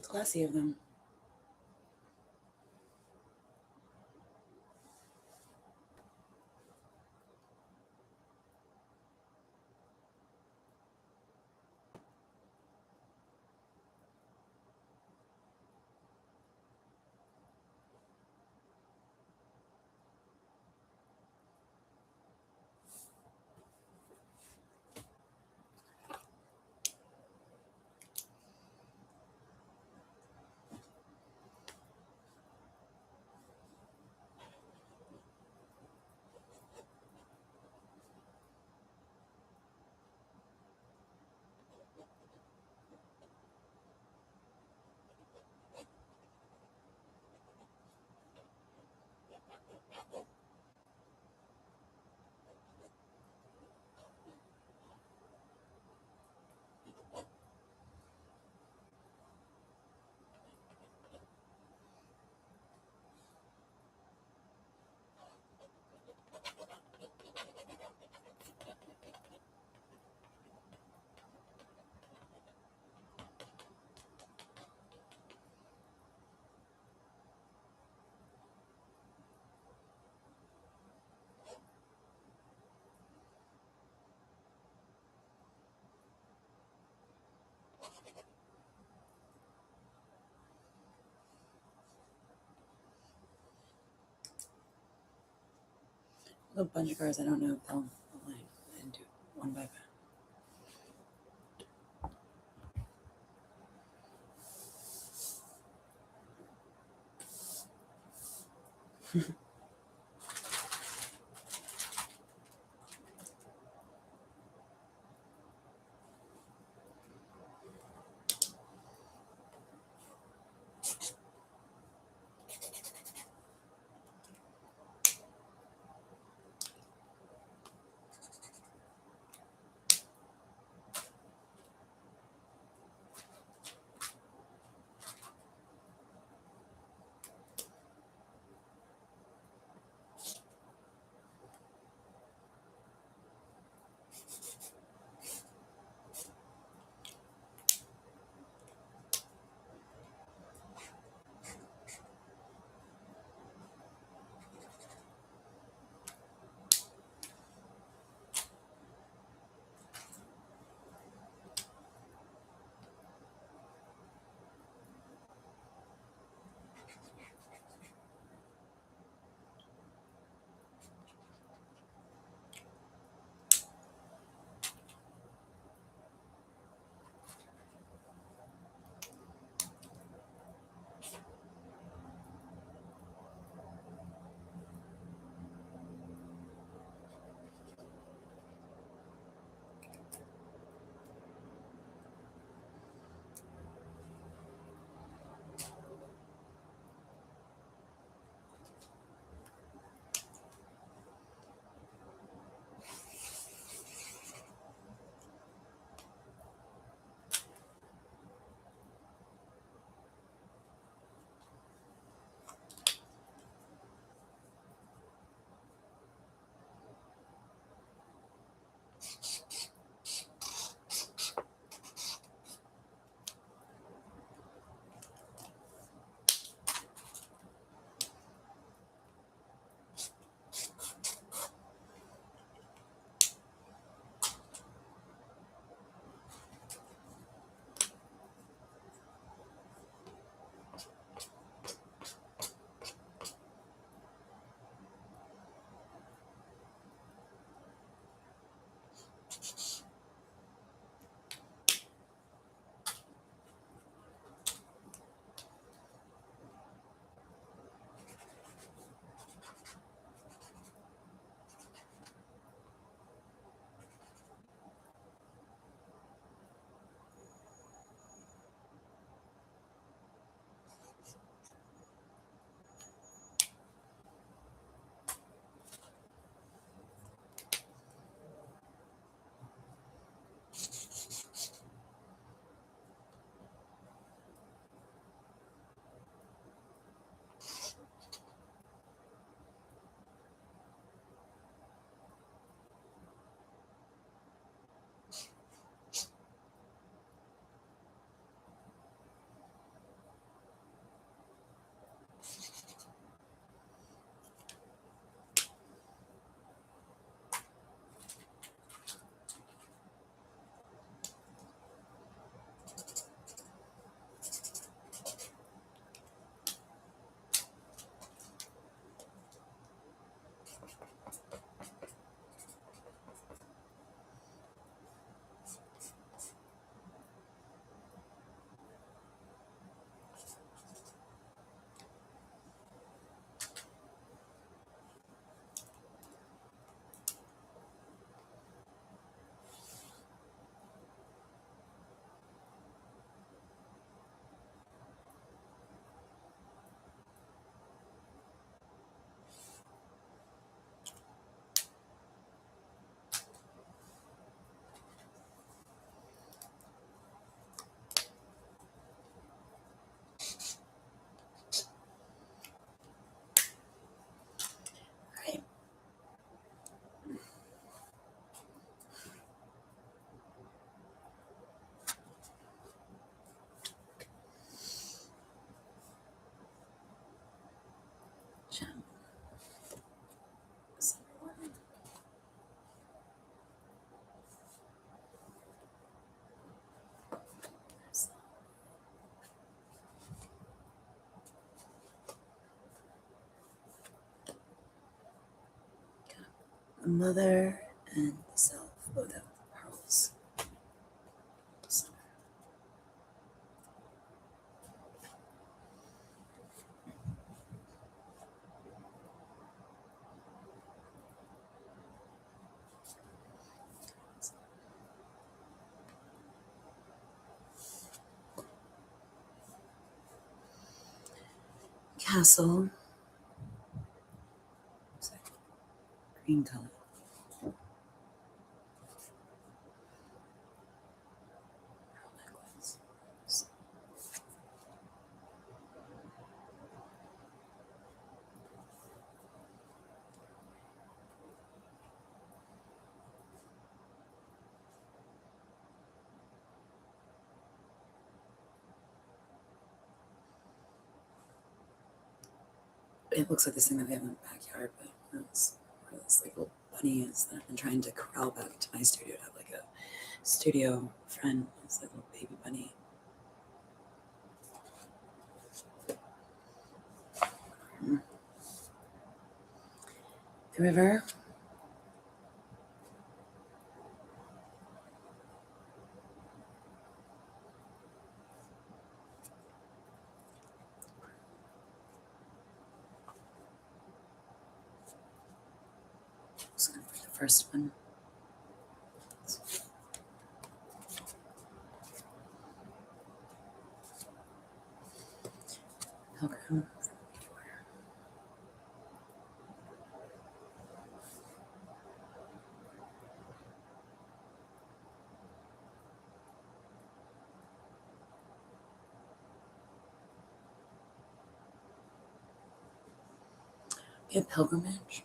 Classy of them. A bunch of cards. I don't know if they'll line and do one by one. The mother and the self both have pearls. So, castle, it's like green color. Pearl necklace. It looks like this thing that we have in the backyard, but that's where this like little bunny is that I've been trying to corral back to my studio to have like a studio friend. It's like a little baby bunny. The river. So for the first one. Pilgrim. A pilgrimage.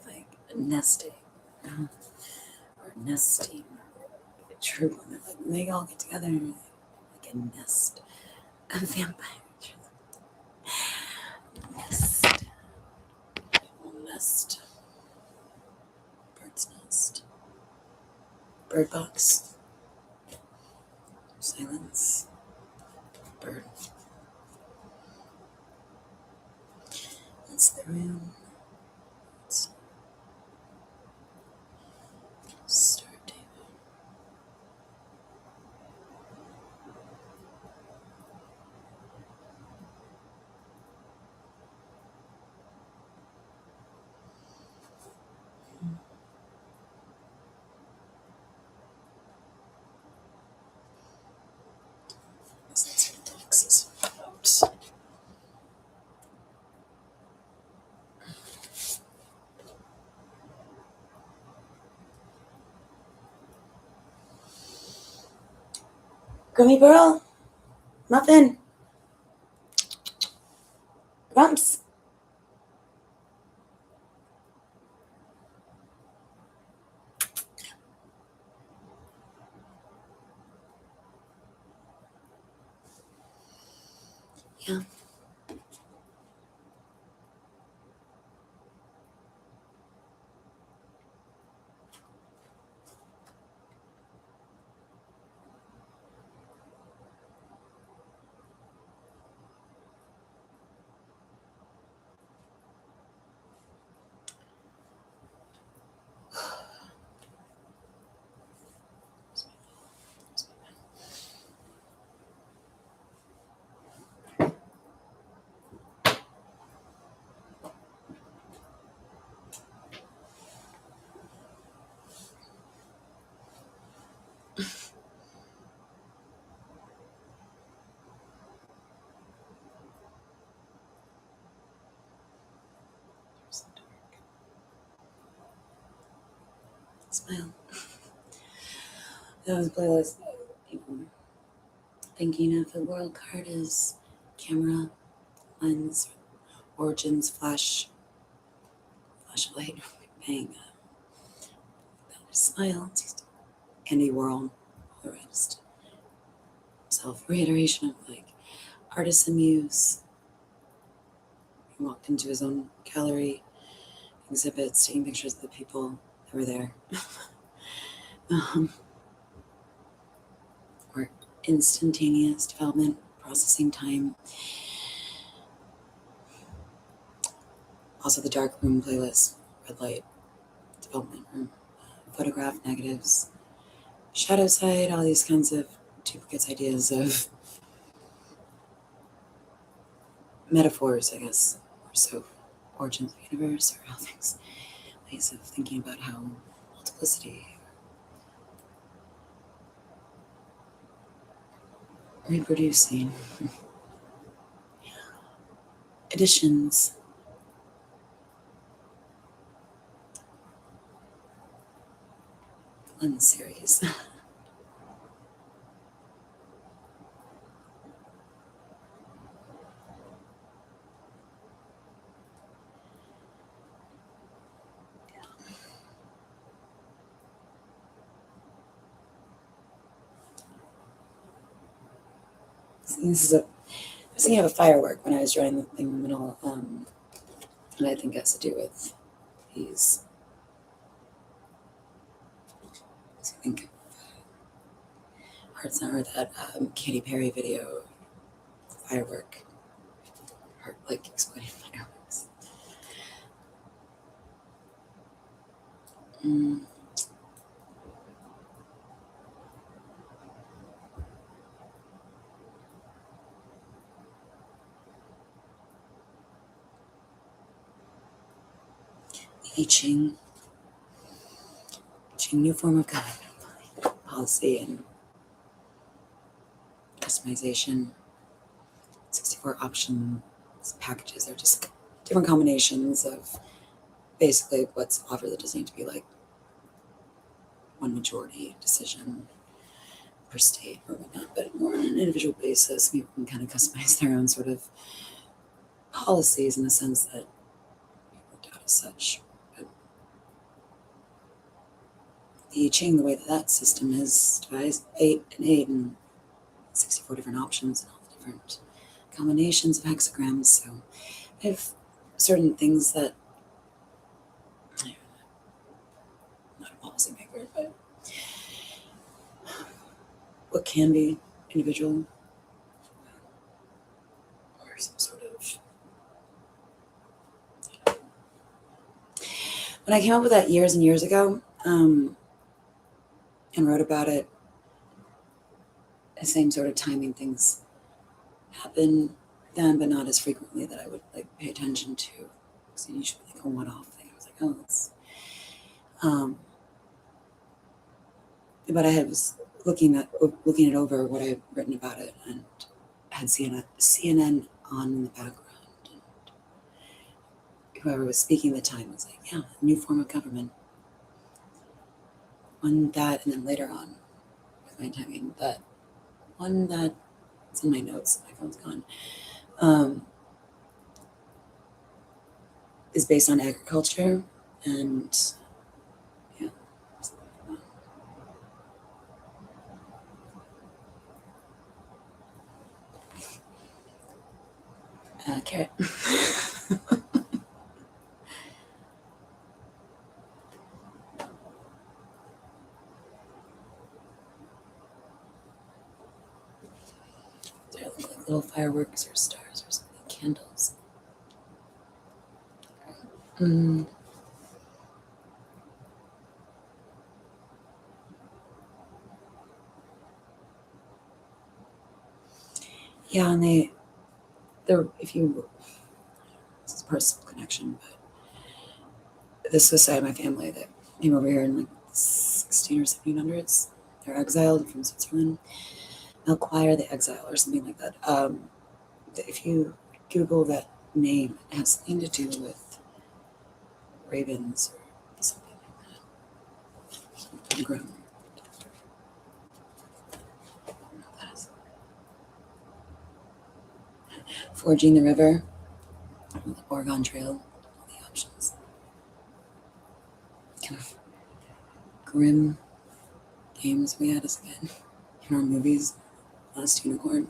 Like nesting. Or nesting. A true woman. Like they all get together and like a nest. A vampire. Nest. Nest. Bird's nest. Bird box. Silence. Bird. That's the room. Start table. That's what the X's about. Gummy Pearl, Muffin, Grumps. Yeah. Smile. That was playlist. Thinking of the world card as camera, lens, origins, flashlight, bang, smile, Andy Warhol, the rest. Self reiteration of like artisan muse. He walked into his own gallery, exhibits, taking pictures of the people that were there. Or instantaneous development, processing time. Also the dark room playlist, red light, development room, photograph negatives, shadow side, all these kinds of duplicates, ideas of metaphors, I guess, or so origins of the universe, or how things, ways of thinking about how multiplicity, reproducing, additions, lens series. This is a, I was thinking of a firework when I was drawing the thing in the middle, and I think it has to do with these. I think Heart Center, that Katy Perry video, firework, heart like exploding fireworks. Ching, new form of government policy and customization. 64 options, packages. They're just different combinations of basically what's offered. That doesn't need to be like one majority decision per state or whatnot, but more on an individual basis. People can kind of customize their own sort of policies in the sense that worked out as such. But the Ching, the way that system is devised, 8 and 8 and 64 different options and all the different combinations of hexagrams. So I have certain things that, I'm not a policymaker, but what can be individual or some sort of. When I came up with that years and years ago, and wrote about it, the same sort of timing things happen then, but not as frequently that I would like pay attention to. Because usually like a one-off thing. I was like, oh, that's. But I was looking it over what I had written about it, and had CNN on in the background. And whoever was speaking at the time was like, yeah, a new form of government. On that, and then later on with my timing, that one that it's in my notes. My phone's gone. Um, is based on agriculture and yeah. Carrot. They look like little fireworks or stars or something. Candles. Mm. Yeah, and they're if you this is a personal connection, but this was side of my family that came over here in like 16 or 1700s. They're exiled from Switzerland. Melchior the Exile or something like that. If you Google that name, it has something to do with ravens or something like that. Grimm. Forging the River, the Oregon Trail, all the options. Kind of grim games we had as a kid in our movies. Last Unicorn.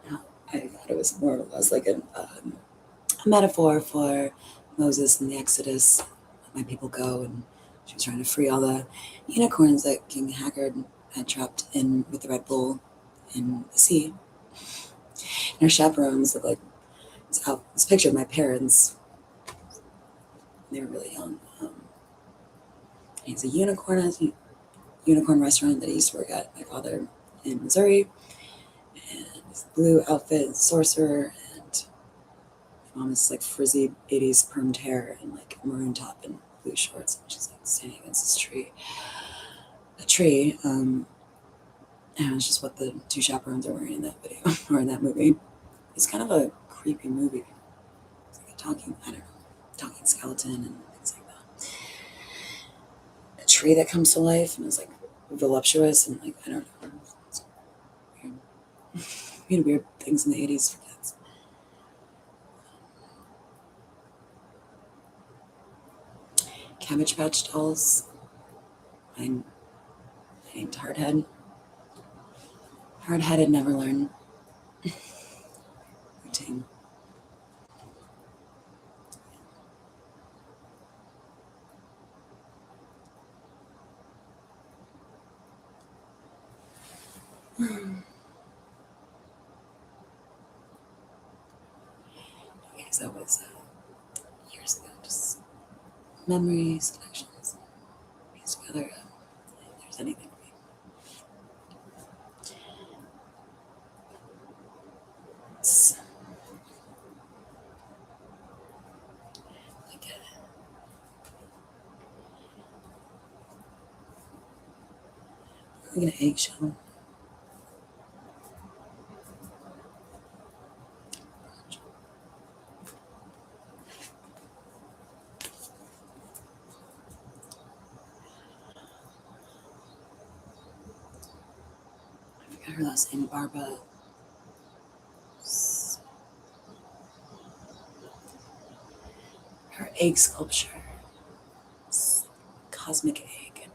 I thought it was more or less like a metaphor for Moses and the Exodus. My people go, and she was trying to free all the unicorns that King Haggard had trapped in with the Red Bull in the sea. And her chaperones look like this picture of my parents. They were really young. He's a unicorn has a unicorn restaurant that I used to work at. My father in Missouri, and his blue outfit, sorcerer, and my mom is like frizzy 80s permed hair and like maroon top and blue shorts. And she's like standing against this tree. A tree. And it's just what the two chaperones are wearing in that video or in that movie. It's kind of a creepy movie. It's like a talking, I don't know, talking skeleton and things like that. A tree that comes to life and is like voluptuous and like, I don't know. It's weird. Weird things in the 80s for kids. Cabbage Patch Dolls. Mine named Hardhead. Hard-headed, never learn. Routine. Okay, so that was years ago. Just memories, connections, piece together. If there's anything for me. It's like an eggshell. I forgot her last name, Barbara. Her egg sculpture. Cosmic egg.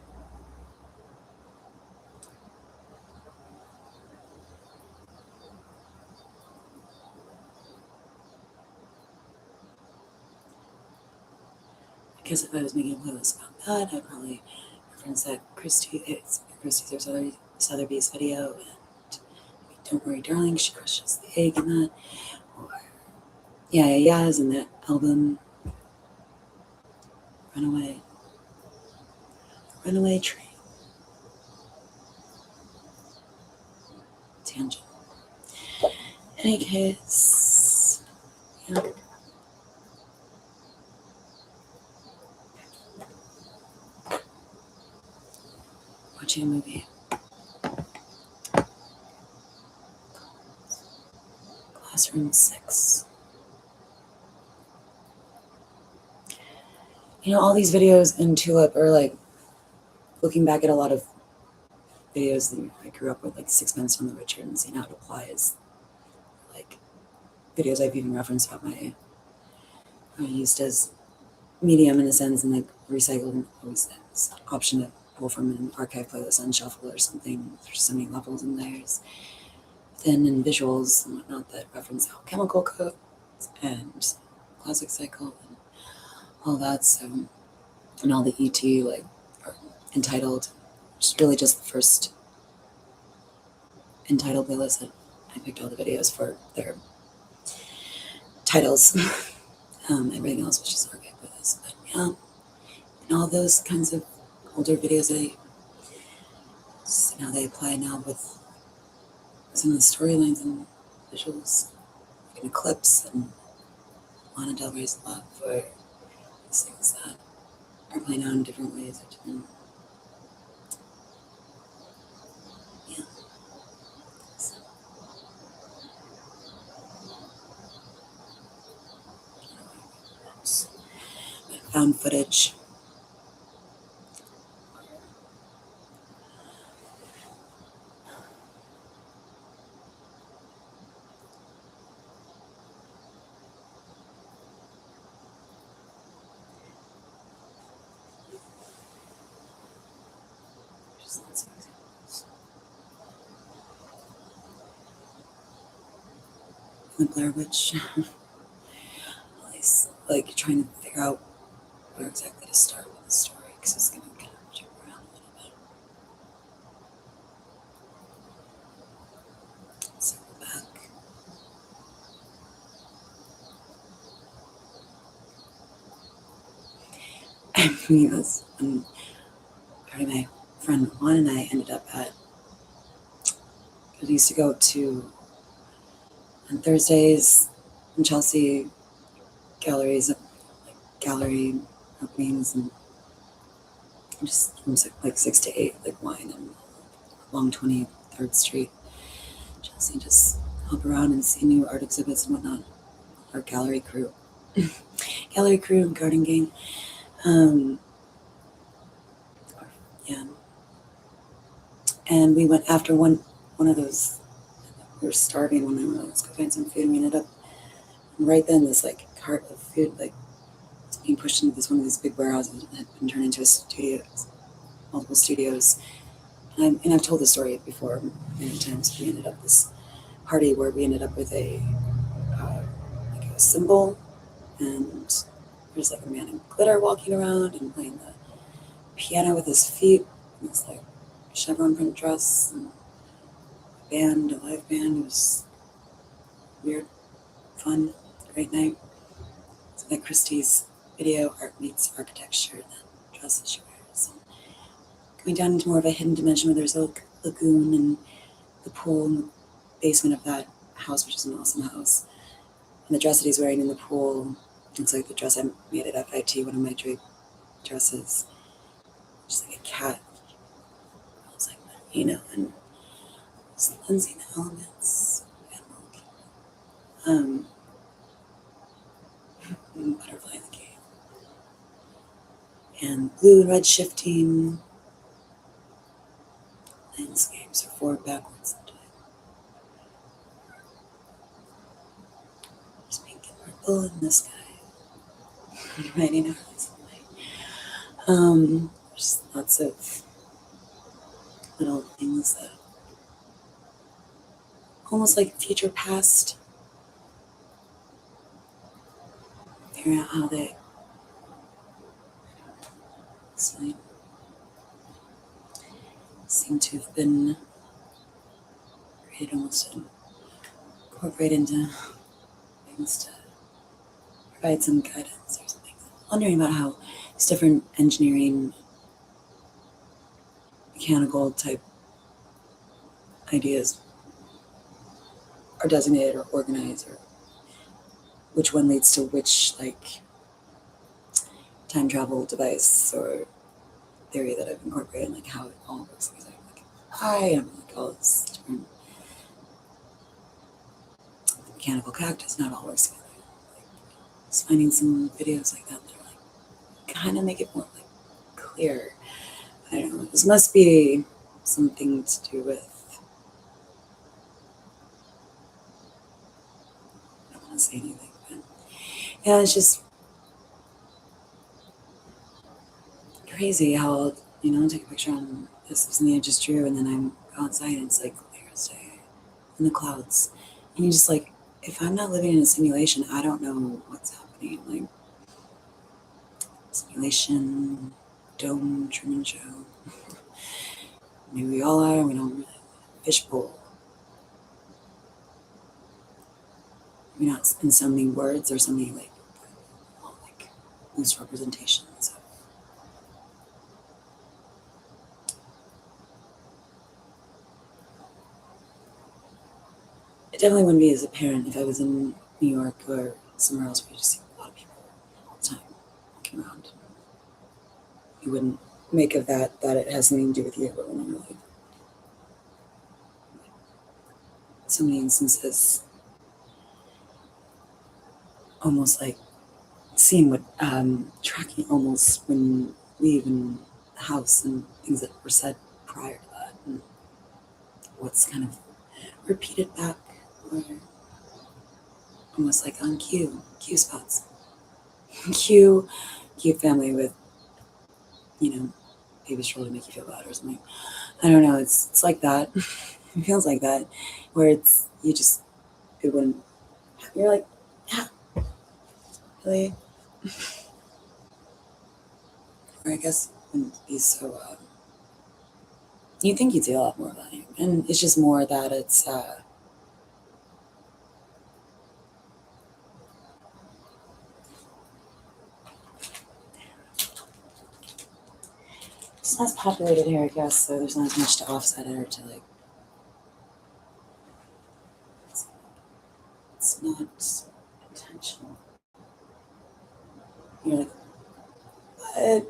I guess if I was making a playlist about that, I'd probably reference that Christy Sotheby's video and Don't Worry Darling, she crushes the egg in that. Or Yeah Yeah Yeahs in that album. Runaway. Runaway Train. Tangent. Any case, yeah. Watching a movie. Classroom 6. all these videos in Tulip are like looking back at a lot of videos that I grew up with, like Sixpence None the Richer, and seeing how it applies. Like videos I've even referenced about my used as medium in a sense, and like recycled and always this option to pull from an archive playlist on Shuffle or something. There's so many levels in there. Then in visuals and whatnot that reference Alchemical Codes and Classic Cycle and all that. So, and all the ET like are entitled, it's really just the first entitled playlist that I picked all the videos for their titles. Everything else was just archive playlists. But yeah, and all those kinds of older videos that they apply now with some of the storylines and visuals, like an Eclipse and Lana Del Rey's love for these things that are playing out in different ways or different. Yeah. So, found footage. Just lots of examples. The Blair Witch. Always like trying to figure out where exactly to start with the story because it's going to kind of jump around a little bit. Circle back. Yes, my friend Juan and I ended up at. We used to go to on Thursdays in Chelsea galleries, like gallery openings, and just from like 6 to 8, like wine and along 23rd Street. Chelsea, just hop around and see new art exhibits and whatnot. Our gallery crew, and garden gang. Um, yeah, and we went after one of those. We were starving one night. We were like, let's go find some food. And we ended up right then. This like cart of food like was being pushed into this one of these big warehouses that had been turned into a studio, multiple studios. And I've told this story before many times. We ended up this party where we ended up with like a symbol, and there's like a man in glitter walking around and playing the piano with his feet. And it's like chevron print dress and a live band. It was weird, fun, great night. It's like Christie's video, Art Meets Architecture, that dress that she wears. And going down into more of a hidden dimension where there's a lagoon and the pool in the basement of that house, which is an awesome house. And the dress that he's wearing in the pool looks like the dress I made at FIT, one of my drape dresses. Just like a cat. It's like, and just cleansing the elements. Butterfly in the cave. And blue and red shifting landscapes, or forward, backwards, sometimes. There's pink and purple in the sky. Writing out recently. There's lots of little things that almost like future past. Figuring out how they seem to have been created almost incorporated into things to provide some guidance or something. Wondering about how these different engineering, mechanical type ideas are designated or organized, or which one leads to which like time travel device or theory that I've incorporated, like how it all works. Like I am like all this different mechanical cactus, not all works together. Like, just finding some videos like that that are like kind of make it more like clear. I don't know. This must be something to do with. I don't want to say anything, but yeah, it's just crazy how I'll take a picture on this was something I just drew, and then I go outside and it's like clear as day in the clouds, and you just like, if I'm not living in a simulation, I don't know what's happening. Like simulation, dome, Truman Show. Maybe we all are. We don't really. Fishbowl. Maybe not in so many words or so many like loose representations. It definitely wouldn't be as apparent if I was in New York or somewhere else where you just see a lot of people all the time walking around. You wouldn't make of that it has something to do with you, but when you're like so many instances, almost like seeing what tracking almost when leaving the house and things that were said prior to that, and what's kind of repeated back, or almost like on cue spots, cue family with baby stroller to make you feel bad or something. I don't know. It's like that. It feels like that, where it's it wouldn't. You're like, yeah, really. Or I guess it wouldn't be so. You think you'd see a lot more value, and it's just more that it's less populated here, I guess. So there's not as much to offset it or to like. It's not intentional. You're like, what?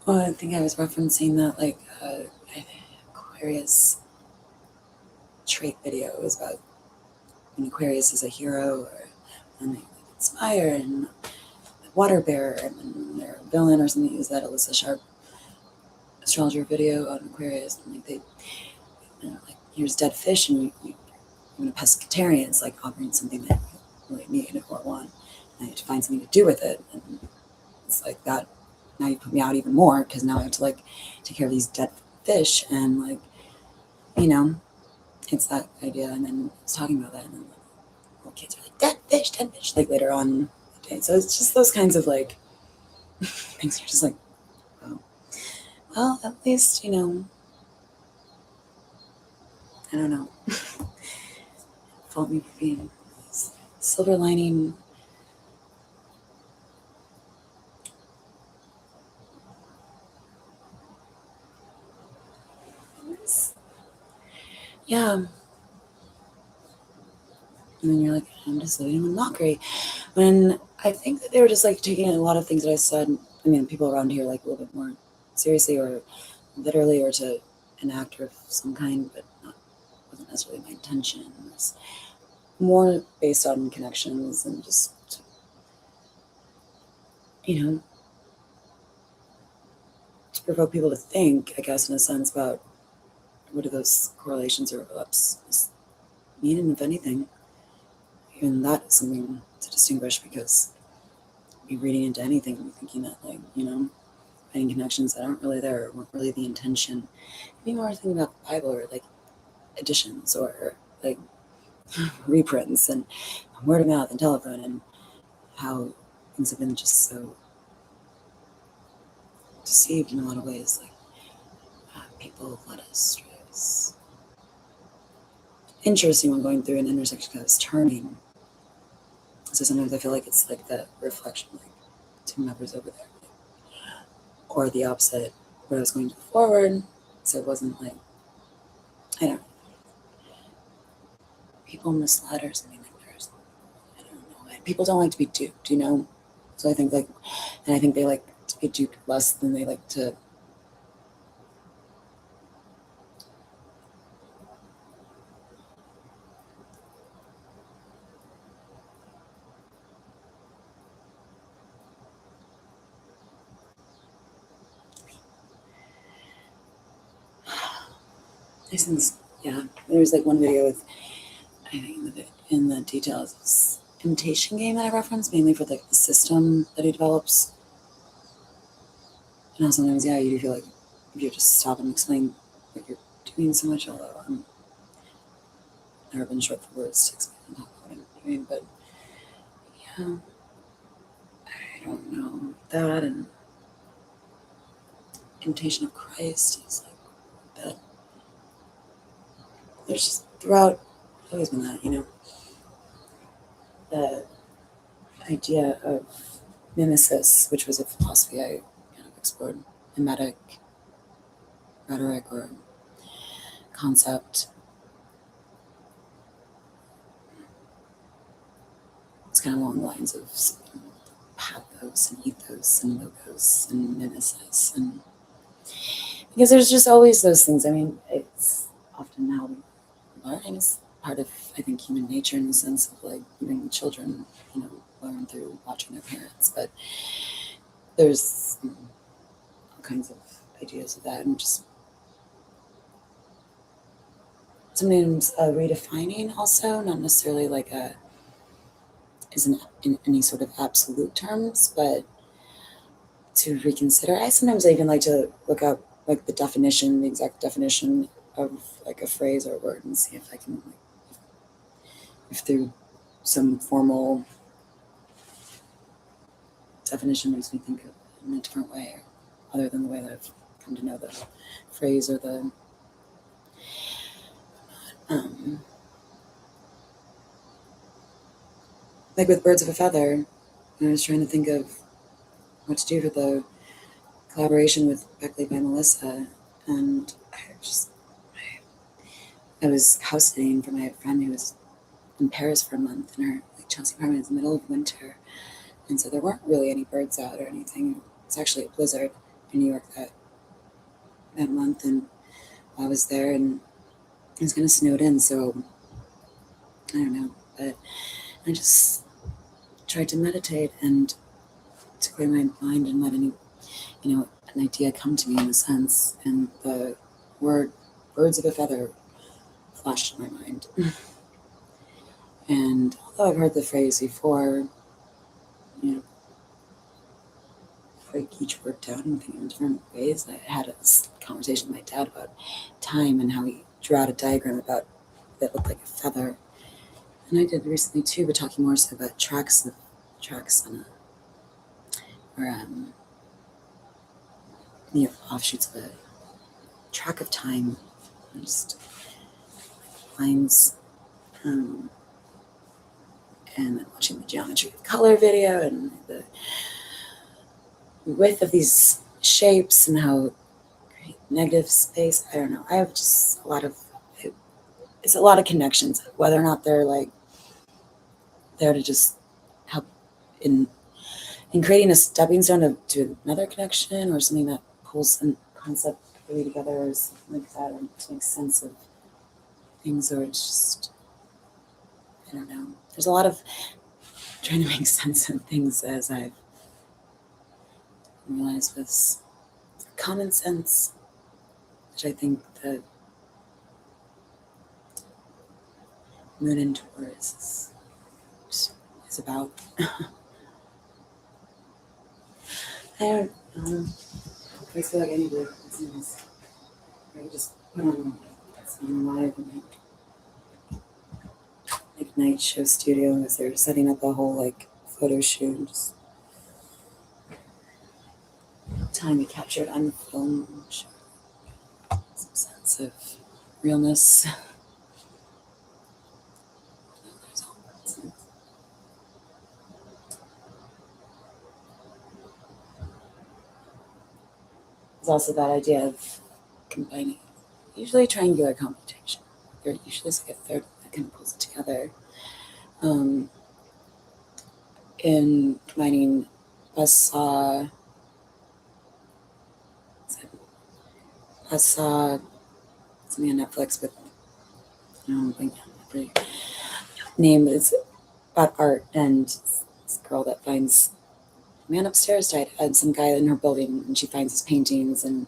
Well, I think I was referencing that like Aquarius trait video is about when Aquarius is a hero or when they inspire, and water bearer and they're a villain or something. Is that Alyssa Sharp astrologer video on Aquarius? And like like here's dead fish, and you're a pescatarian. It's like offering something that you really need or want, and you have to find something to do with it. And it's like that. Now you put me out even more because now I have to like take care of these dead fish, and like it's that idea. And then it's talking about that, and then little kids are like dead fish, like later on the day. So it's just those kinds of like things. You're just like, oh, well, at least I don't know. Fault me for being silver lining. Yeah. And then you're like, I'm just living in mockery. When I think that they were just like taking a lot of things that I said, I mean, people around here like a little bit more seriously or literally or to an actor of some kind, but wasn't necessarily my intention. It was more based on connections and just, to provoke people to think, I guess, in a sense, about what do those correlations or overlaps mean, and if anything. Even that is something to distinguish, because be reading into anything and thinking that finding connections that aren't really there, weren't really the intention. Maybe more thinking about the Bible or like editions or like reprints and word of mouth and telephone, and how things have been just so deceived in a lot of ways. Like people led astray. It's interesting when going through an intersection because it's turning. So sometimes I feel like it's like that reflection, like two members over there, or the opposite, where I was going forward. So it wasn't like, I don't know, people misled or something like that. I don't know. People don't like to be duped, So I think and I think they like to be duped less than they like to. These things, yeah. There was like one video with, I think in the details, this imitation game that I referenced, mainly for like the system that he develops. And sometimes, yeah, you do feel like if you just stop and explain what you're doing so much, although I'm never been short for words to explain what I'm doing, but yeah, I don't know. That and Imitation of Christ is like that. There's just throughout, always been that, the idea of mimesis, which was a philosophy I kind of explored, mimetic rhetoric or concept. It's kind of along the lines of pathos and ethos and logos and mimesis, and because there's just always those things. I mean, it's often how we learn is part of, I think, human nature in the sense of like even children, learn through watching their parents. But there's all kinds of ideas of that, and just sometimes redefining also, not necessarily like isn't in any sort of absolute terms, but to reconsider. I sometimes even like to look up like the exact definition of like a phrase or a word, and see if I can, like, if through some formal definition makes me think of it in a different way, or other than the way that I've come to know the phrase or the like with Birds of a Feather. I was trying to think of what to do for the collaboration with Beckley by Melissa, and I was house sitting for my friend who was in Paris for a month, and her like Chelsea apartment is in the middle of winter, and so there weren't really any birds out or anything. It's actually a blizzard in New York that month, and I was there, and it was kind of snowed in, so I don't know, but I just tried to meditate and to clear my mind and let an idea come to me in a sense, and the word "birds of a feather" flashed in my mind. And although I've heard the phrase before, break each word down and think in different ways. I had a conversation with my dad about time and how he drew out a diagram about that looked like a feather. And I did recently too, but talking more so about tracks on or offshoots of a track of time, just lines, and then watching the geometry of color video and the width of these shapes and how negative space. I don't know. I have just it's a lot of connections, whether or not they're like there to just help in creating a stepping stone to another connection, or something that pulls a concept really together, or something like that, or to make sense of things, or it's just, I don't know. There's a lot of trying to make sense of things, as I've realized with common sense, which I think the Moon in Taurus is about. I don't know. I feel like I need to just put on something live and like night show studio as they're setting up a whole like photo shoot, and just time we captured on the film, some sense of realness. There's also that idea of combining, usually triangular computation. There usually is like a third that kind of pulls it together. In combining Buzzsaw, something on Netflix with, name, but it's about art, and this girl that finds a man upstairs died, and some guy in her building, and she finds his paintings and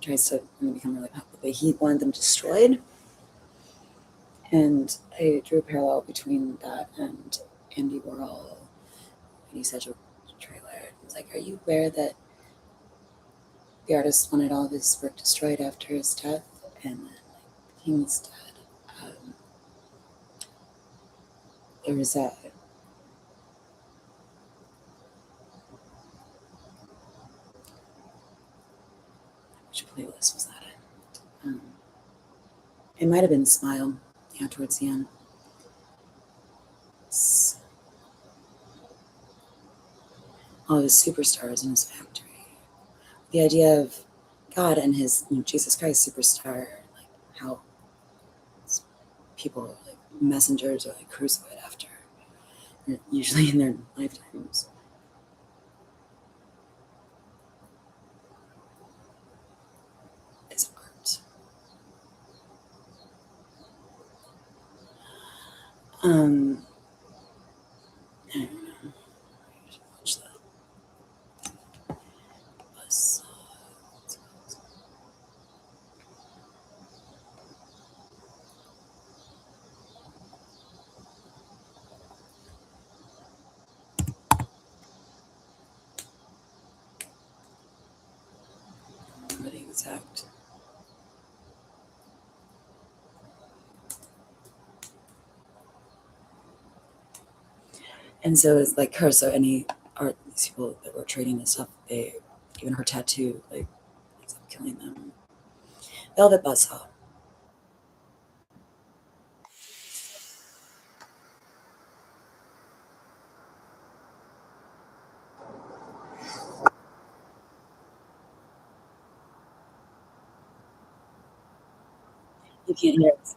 tries to become really popular. He wanted them destroyed. And I drew a parallel between that and Andy Warhol. And he said a trailer. It's like, are you aware that the artist wanted all of his work destroyed after his death? And then, like, the king's dead. Um, there was a which playlist was that in? It might have been Smile, yeah, towards the end. All his superstars in his factory. The idea of God and his Jesus Christ superstar, like how people like messengers are like crucified after, usually in their lifetimes. Is art. Um, I don't know. I should watch that. Buzz. What the exact? And so it's like her. So any art, these people that were trading and stuff, they even her tattoo like ends up killing them. Velvet Buzzsaw. You can't hear it.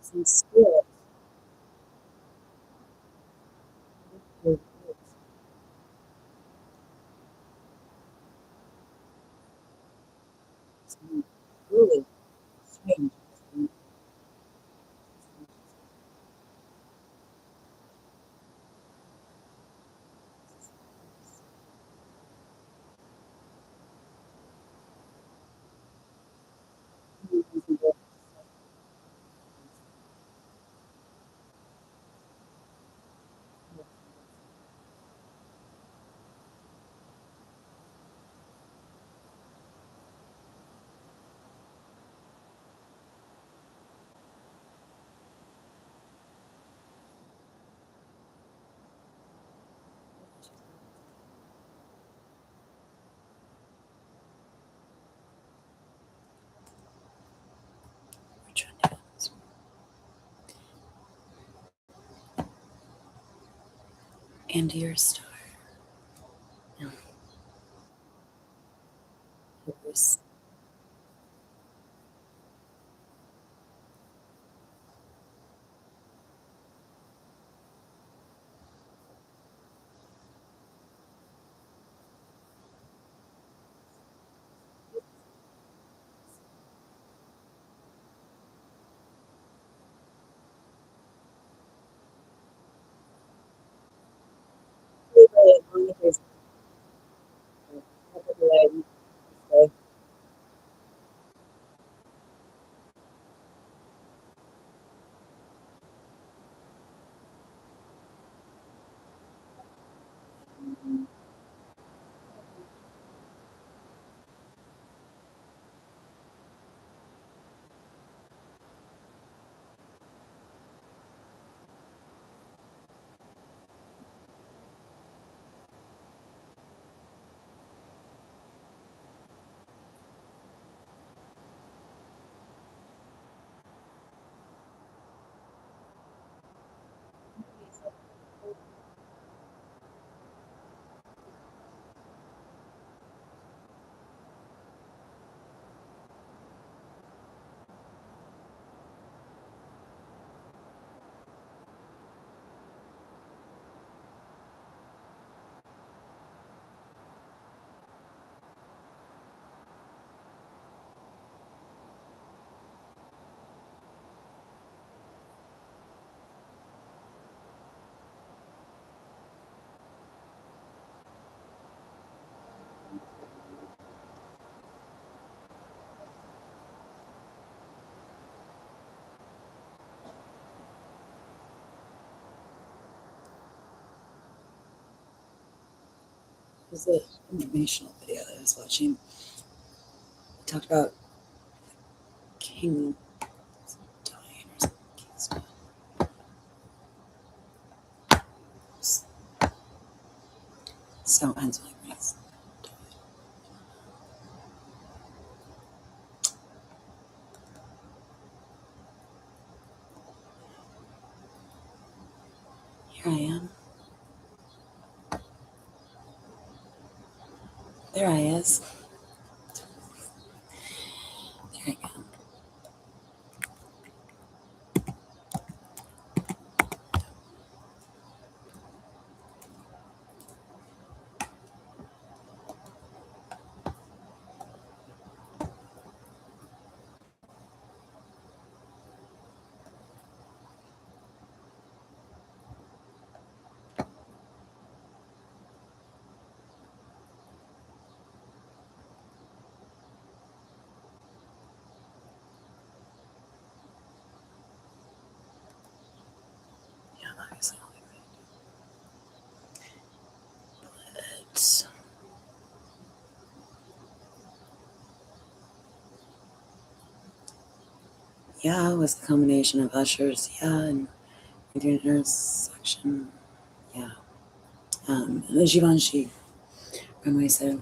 Some spirit. Really strange. Which one is And your star. No. Yours. was an informational video that I was watching. It talked about King dying or something. King's dead. So ends like this. Here I am. There I is. There I go. Yeah, obviously I'll be right. But yeah, it was a combination of Usher's, yeah, and the intersection, yeah. The Givenchy runway set,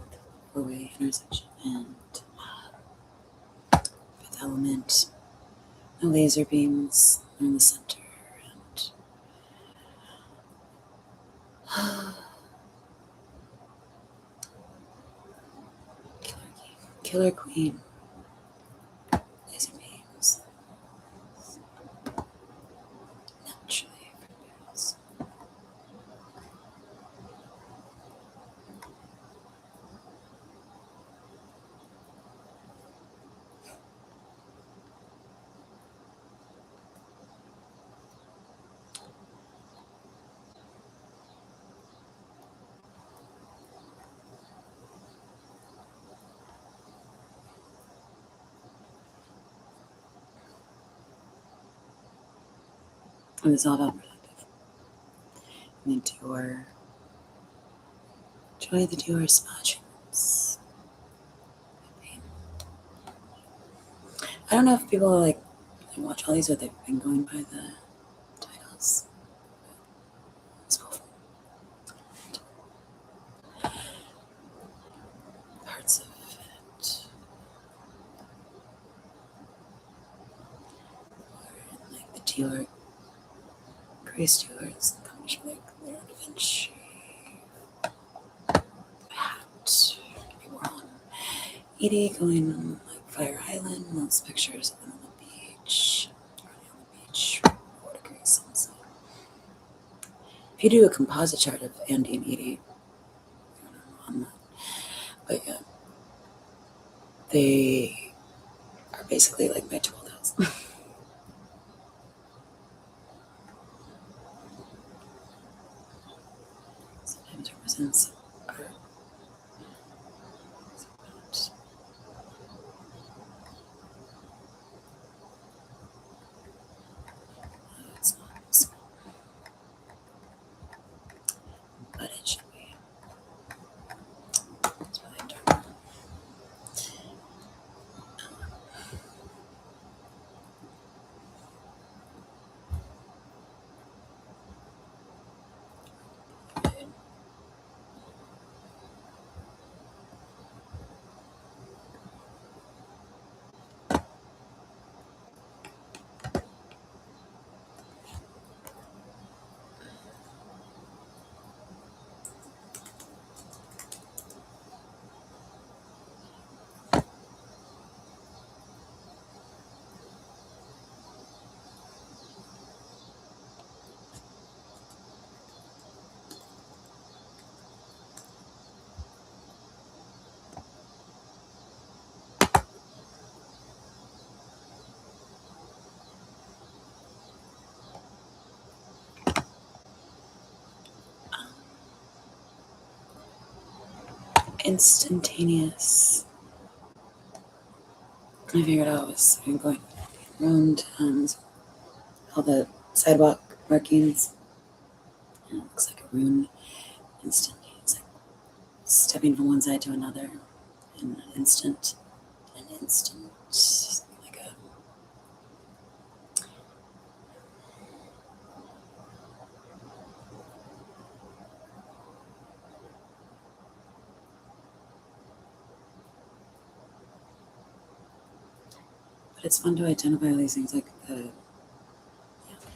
four-way intersection, and Fifth Element. The laser beams are in the center, and Killer Queen, laser beams, naturally produced. And it's all about productive. And the Dior, enjoy the Dior spa treatments. I don't know if people like watch all these or they've been going by the titles. It's cool. Parts of it. Or like the Dior Grace Stewart's combination like their Vinci hat. People were on Edie going on like Fire Island, those pictures of them on the beach. Running on the beach, 4 degrees sunset. If you do a composite chart of Andy and Edie, on that. But yeah, they are basically like my 12th house. Sometimes represents art. Sometimes it's not small, but it should be. It's really dark. Instantaneous. I figured out was going around all the sidewalk markings. And it looks like a rune. Instantaneous. stepping from one side to another in an instant, like a. But it's fun to identify all these things, like the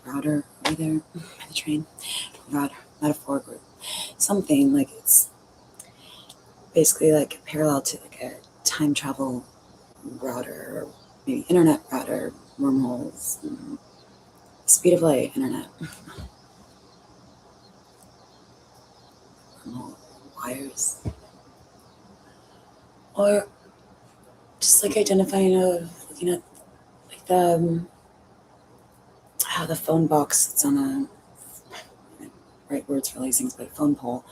router over there by the train, router, metaphoric, or something like it's basically like parallel to like a time travel router, or maybe internet router, wormholes, speed of light, internet, wormhole wires, or just like identifying looking at like the how the phone box that's on a right words for all these things, but a phone pole,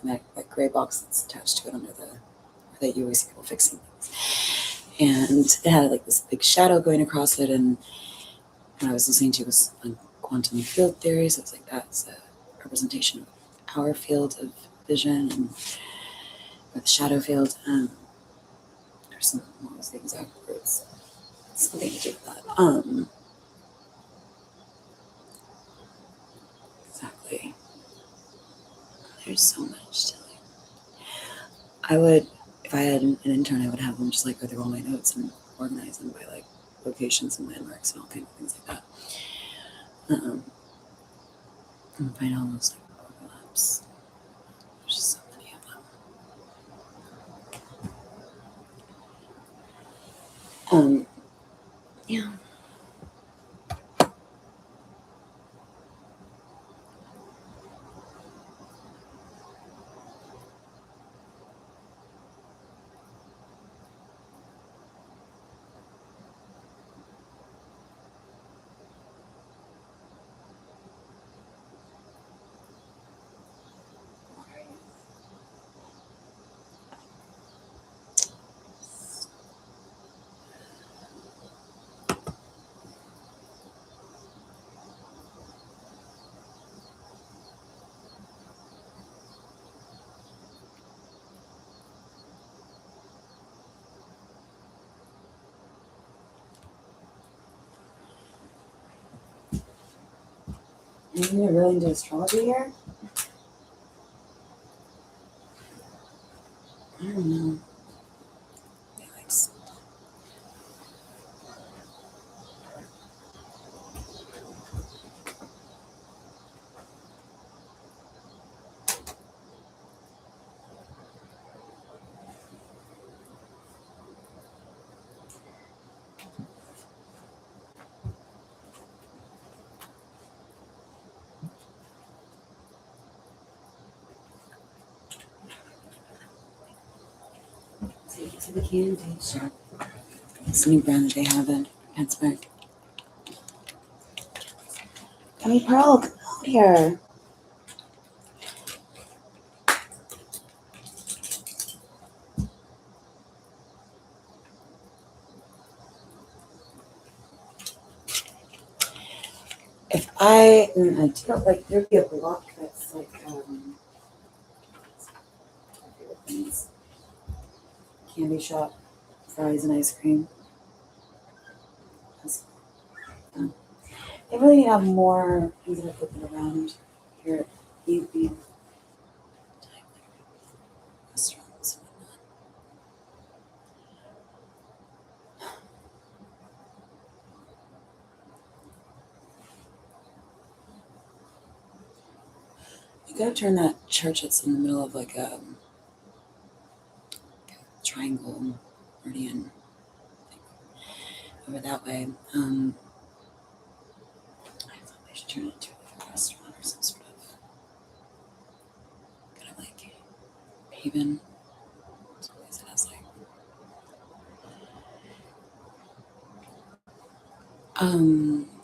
and that gray box that's attached to it under the where that you always see people fixing things, and it had like this big shadow going across it, and what I was listening to was on quantum field theory, so it's like that's a representation of our field of vision and or the shadow field. Or some what was the exact words? Something to do with that. Exactly. There's so much to like. I would, if I had an intern, I would have them just like go through all my notes and organize them by like locations and landmarks and all kinds of things like that. And find all those like overlaps. There's just so many of them. Yeah. You're really into astrology here? I don't know. Like, take it to the candy shop. It's a new brand that they have in Pittsburgh. Gummy Pearl, come out here. If I do like there'd be a block that's like things, candy shop, fries and ice cream. That's, they really need to have more things that are flipping around here at UB restaurants and whatnot. You gotta turn that church that's in the middle of like a triangle meridian over that way. I thought they should turn it into like a restaurant or some sort of kind of like haven. Someplace that has like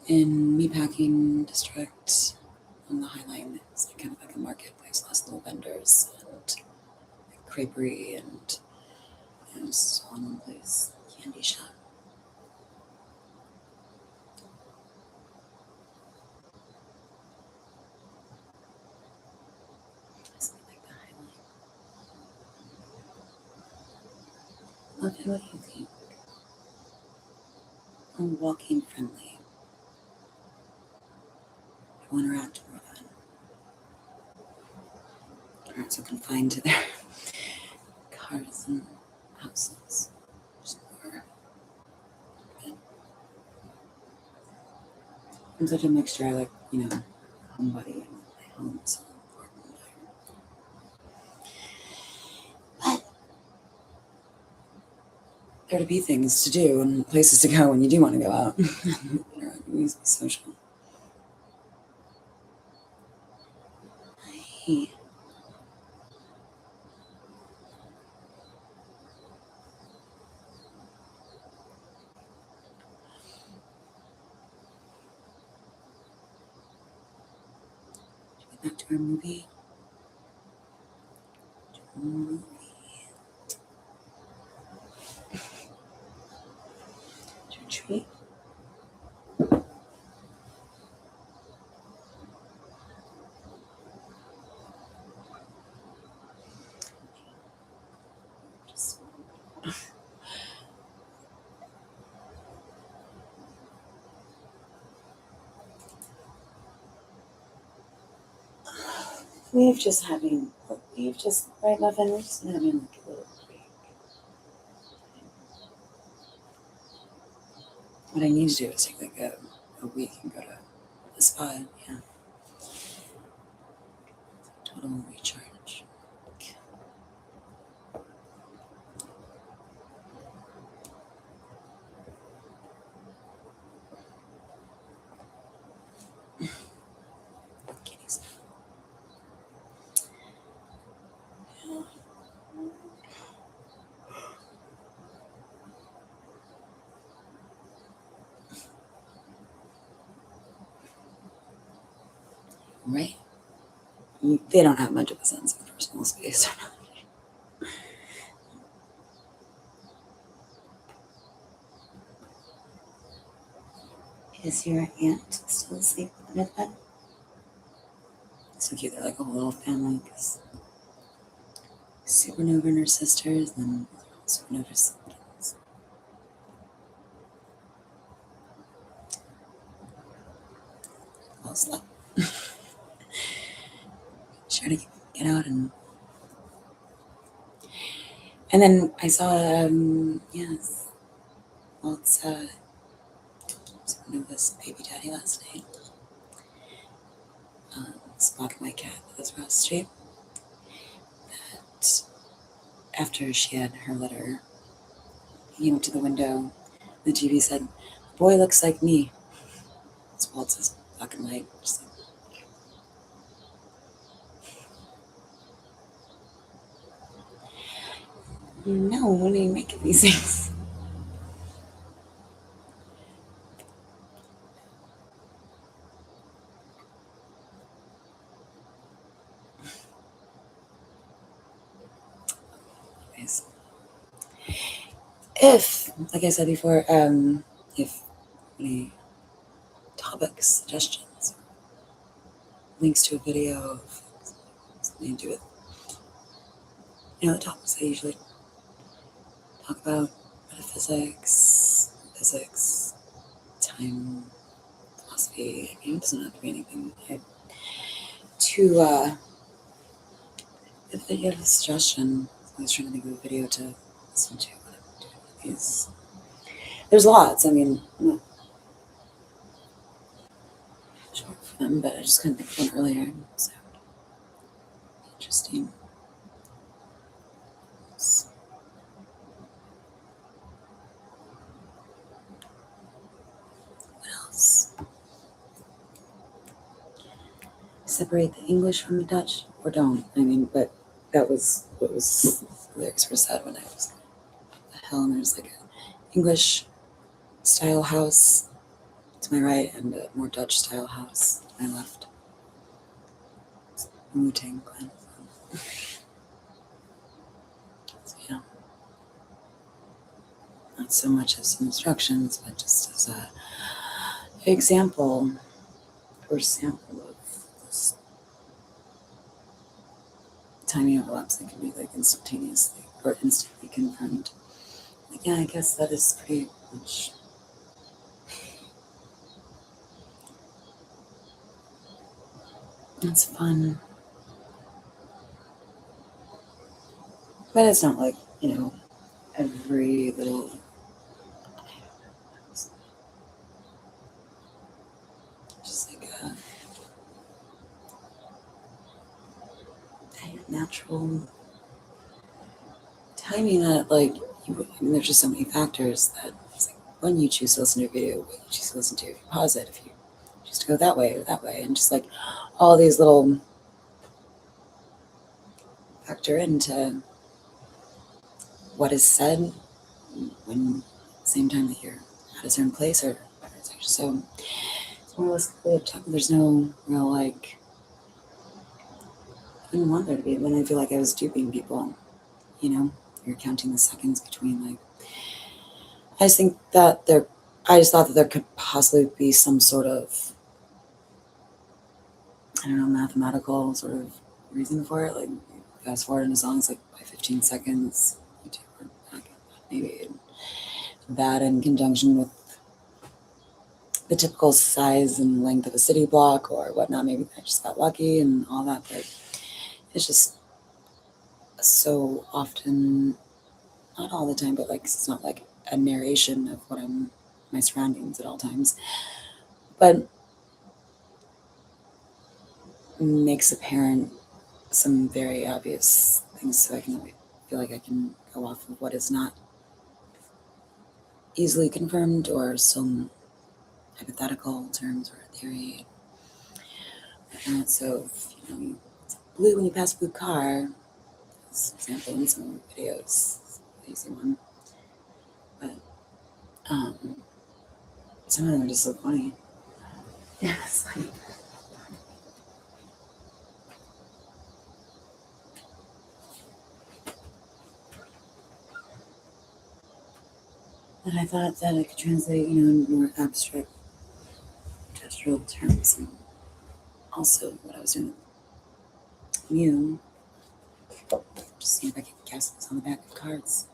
in meatpacking district on the High Line, it's like kind of like a marketplace, lots of little vendors and like creperie and just all in one place. Candy shop. Something like the High Line. Okay, what do you think? Oh, walking friendly. Everyone around more than aren't so confined to their cars and houses. Just more. I'm such a mixture. I like, homebody and my home is so important. But there to be things to do and places to go when you do want to go out. It needs to be social. Hey. Back to our movie. Retreat. We've just right, Muffin? We've just been having like a little break. What I need to do is take like a week and go to the spa. Yeah. Total recharge. Kitties. Right? They don't have much of a sense of personal space. Is your aunt still asleep under the bed? So cute. They're like a whole little family because Supernova and her sisters, and Supernova's kids. All slept. Sure to get out and then I saw yes, Walt's Supernova's baby daddy last night. Spock, my cat, with his Ross Street. That after she had her letter, he went to the window. The TV said, "Boy looks like me." It's Walt's black and white. Just like, no, when are you making these things? Anyways. If, like I said before, if any topics, suggestions, links to a video of something to do with, the topics I usually talk about, metaphysics, physics, time, philosophy. It doesn't have to be anything. If you have a suggestion, I was trying to think of a video to listen to. These. There's lots. I mean, I'm not sure for them, but I just couldn't think of one earlier. So interesting. What else? Separate the English from the Dutch, or don't. I mean, but that was what was the lyrics were said when I was the hell, and there's like an English style house to my right and a more Dutch style house to my left. Wu-Tang Clan. So yeah, not so much as instructions, but just as a example or sample of this tiny overlaps that can be like instantaneously or instantly confirmed Yeah, I guess that is pretty much. It's fun. But it's not like, every little. Just like a natural timing that, like, there's just so many factors that it's like when you choose to listen to a video, what you choose to listen to, if you pause it, if you choose to go that way or that way, and just like all these little factor into what is said when at the same time that you're at a certain place or it's actually so it's more or less objective. There's no real like I didn't want there to be when I feel like I was duping people, you're counting the seconds between like I just think that there I just thought that there could possibly be some sort of I don't know, mathematical sort of reason for it. Like fast forward in a song, it's like by 15 seconds, or maybe that in conjunction with the typical size and length of a city block or whatnot. Maybe I just got lucky and all that, but it's just so often, not all the time, but like it's not like a narration of my surroundings at all times, but makes apparent some very obvious things so I can feel like I can go off of what is not easily confirmed or some hypothetical terms or a theory. And so, if, it's blue when you pass a blue car, as an example in some videos, the easy one. But some of them are just so funny. Yeah, it's like. But I thought that I could translate, in more abstract gestural terms and also what I was doing with Mew. Just see if I could guess what's on the back of cards.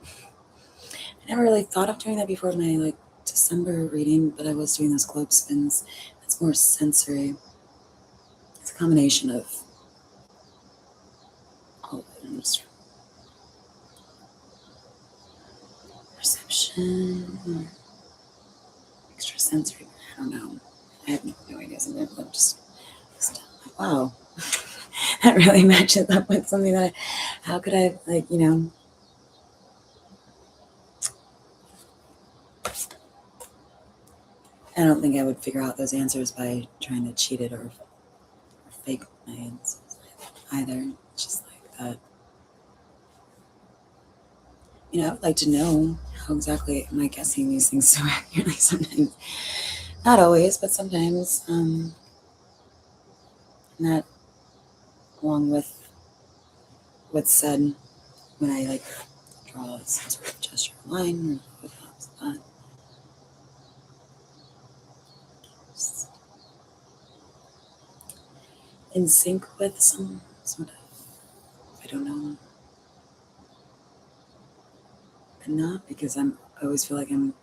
I never really thought of doing that before my like December reading, but I was doing those globe spins. It's more sensory. It's a combination of all of it. Just perception, extrasensory. I don't know. I have no idea. Something I'm just like, wow, that really matches up with something that how could I like, I don't think I would figure out those answers by trying to cheat it or fake my answers either. It's just like that. I would like to know how exactly am I guessing these things so accurately sometimes. Not always, but sometimes. And that, along with what's said when I like draw some sort of gesture line or that. Just in sync with some sort of, I don't know, but not because I always feel like I'm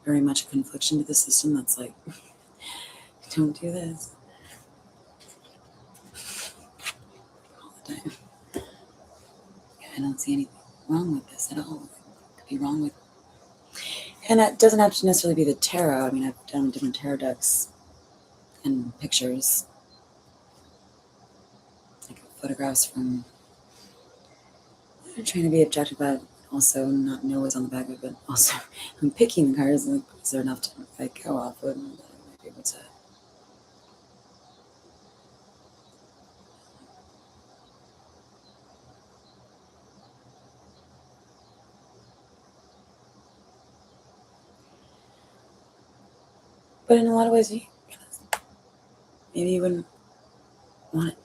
very much a confliction to the system that's like, don't do this all the time. I don't see anything wrong with this at all. It could be wrong with, and that doesn't have to necessarily be the tarot. I mean, I've done different tarot decks and pictures, like photographs from. I'm trying to be objective, but also not know what's on the back of it. But also, I'm picking the cards. Like, is there enough to like go off of? And I might be able to. But in a lot of ways, maybe you wouldn't want it.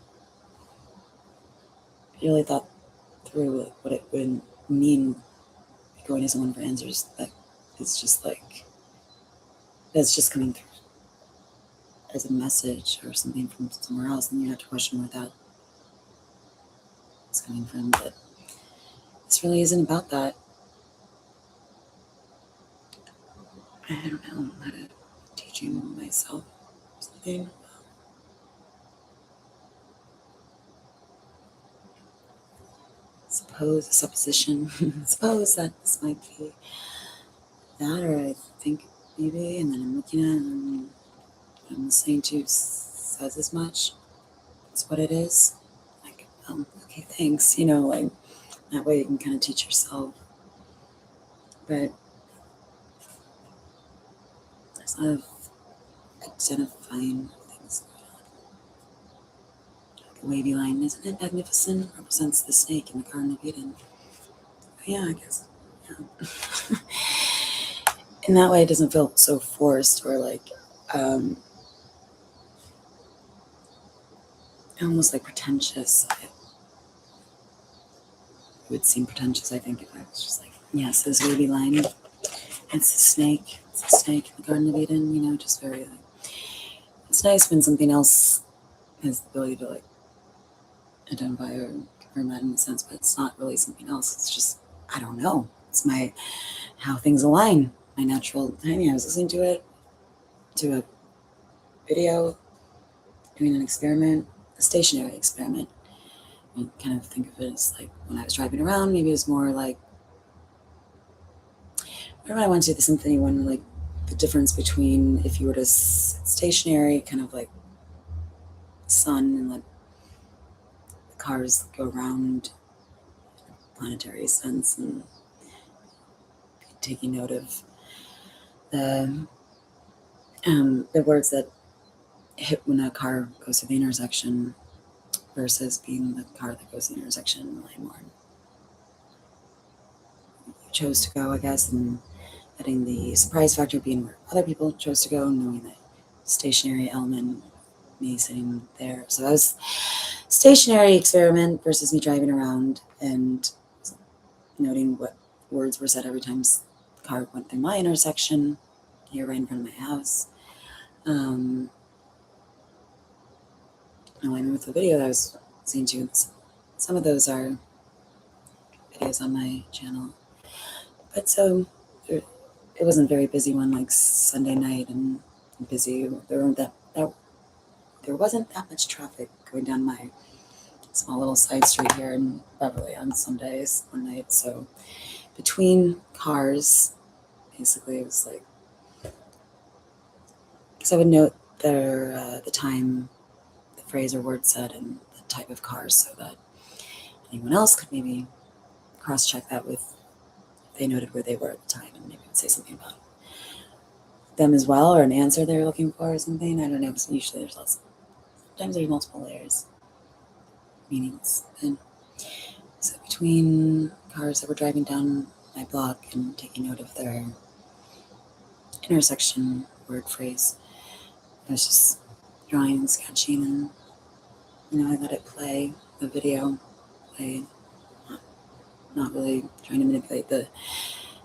If you really thought through like, what it would mean going to someone for answers. That it's just like that's just coming through as a message or something from somewhere else, and you have to question where that is coming from. But this really isn't about that. I don't know how to teaching myself something. Suppose a supposition. Suppose that this might be that, or I think maybe, and then I'm looking at it and I'm listening to says as much. That's what it is. Like, okay, thanks. Like that way you can kind of teach yourself. But there's a lot of identifying things going on. Like a wavy line, isn't it magnificent? Represents the snake in the Garden of Eden. Oh, yeah, I guess. Yeah. In that way, it doesn't feel so forced or like almost like pretentious. It would seem pretentious, I think, if I was just like, yes, this wavy line. It's the snake. It's the snake in the Garden of Eden. Just very like. It's nice when something else has the ability to like identify or confirm that in a sense, but it's not really something else. It's just I don't know. It's how things align. My natural timing. I was listening to a video, doing an experiment, a stationary experiment. I kind of think of it as like when I was driving around. Maybe it was more like when I went to the symphony one, like the difference between if you were to stationary, kind of like sun and let the cars go around planetary sense and taking note of the words that hit when a car goes to the intersection versus being the car that goes to the intersection in the lane more you chose to go, I guess, and letting the surprise factor being where other people chose to go, knowing the stationary element, me sitting there. So that was stationary experiment versus me driving around and noting what words were said every time the car went through my intersection here right in front of my house. Alignment with the video that I was listening to. Some of those are videos on my channel. But so it wasn't a very busy one like Sunday night and busy. There wasn't that much traffic going down my small little side street here in Beverly on Sundays one night. So between cars, basically it was like, because I would note the time, the phrase or word said, and the type of cars, so that anyone else could maybe cross-check that with if they noted where they were at the time and maybe would say something about them as well, or an answer they were looking for or something. I don't know, because usually sometimes there's multiple layers, meanings. And so between cars that were driving down my block and taking note of their intersection word phrase, I was just drawing and sketching, and I let it play, the video play, not really trying to manipulate the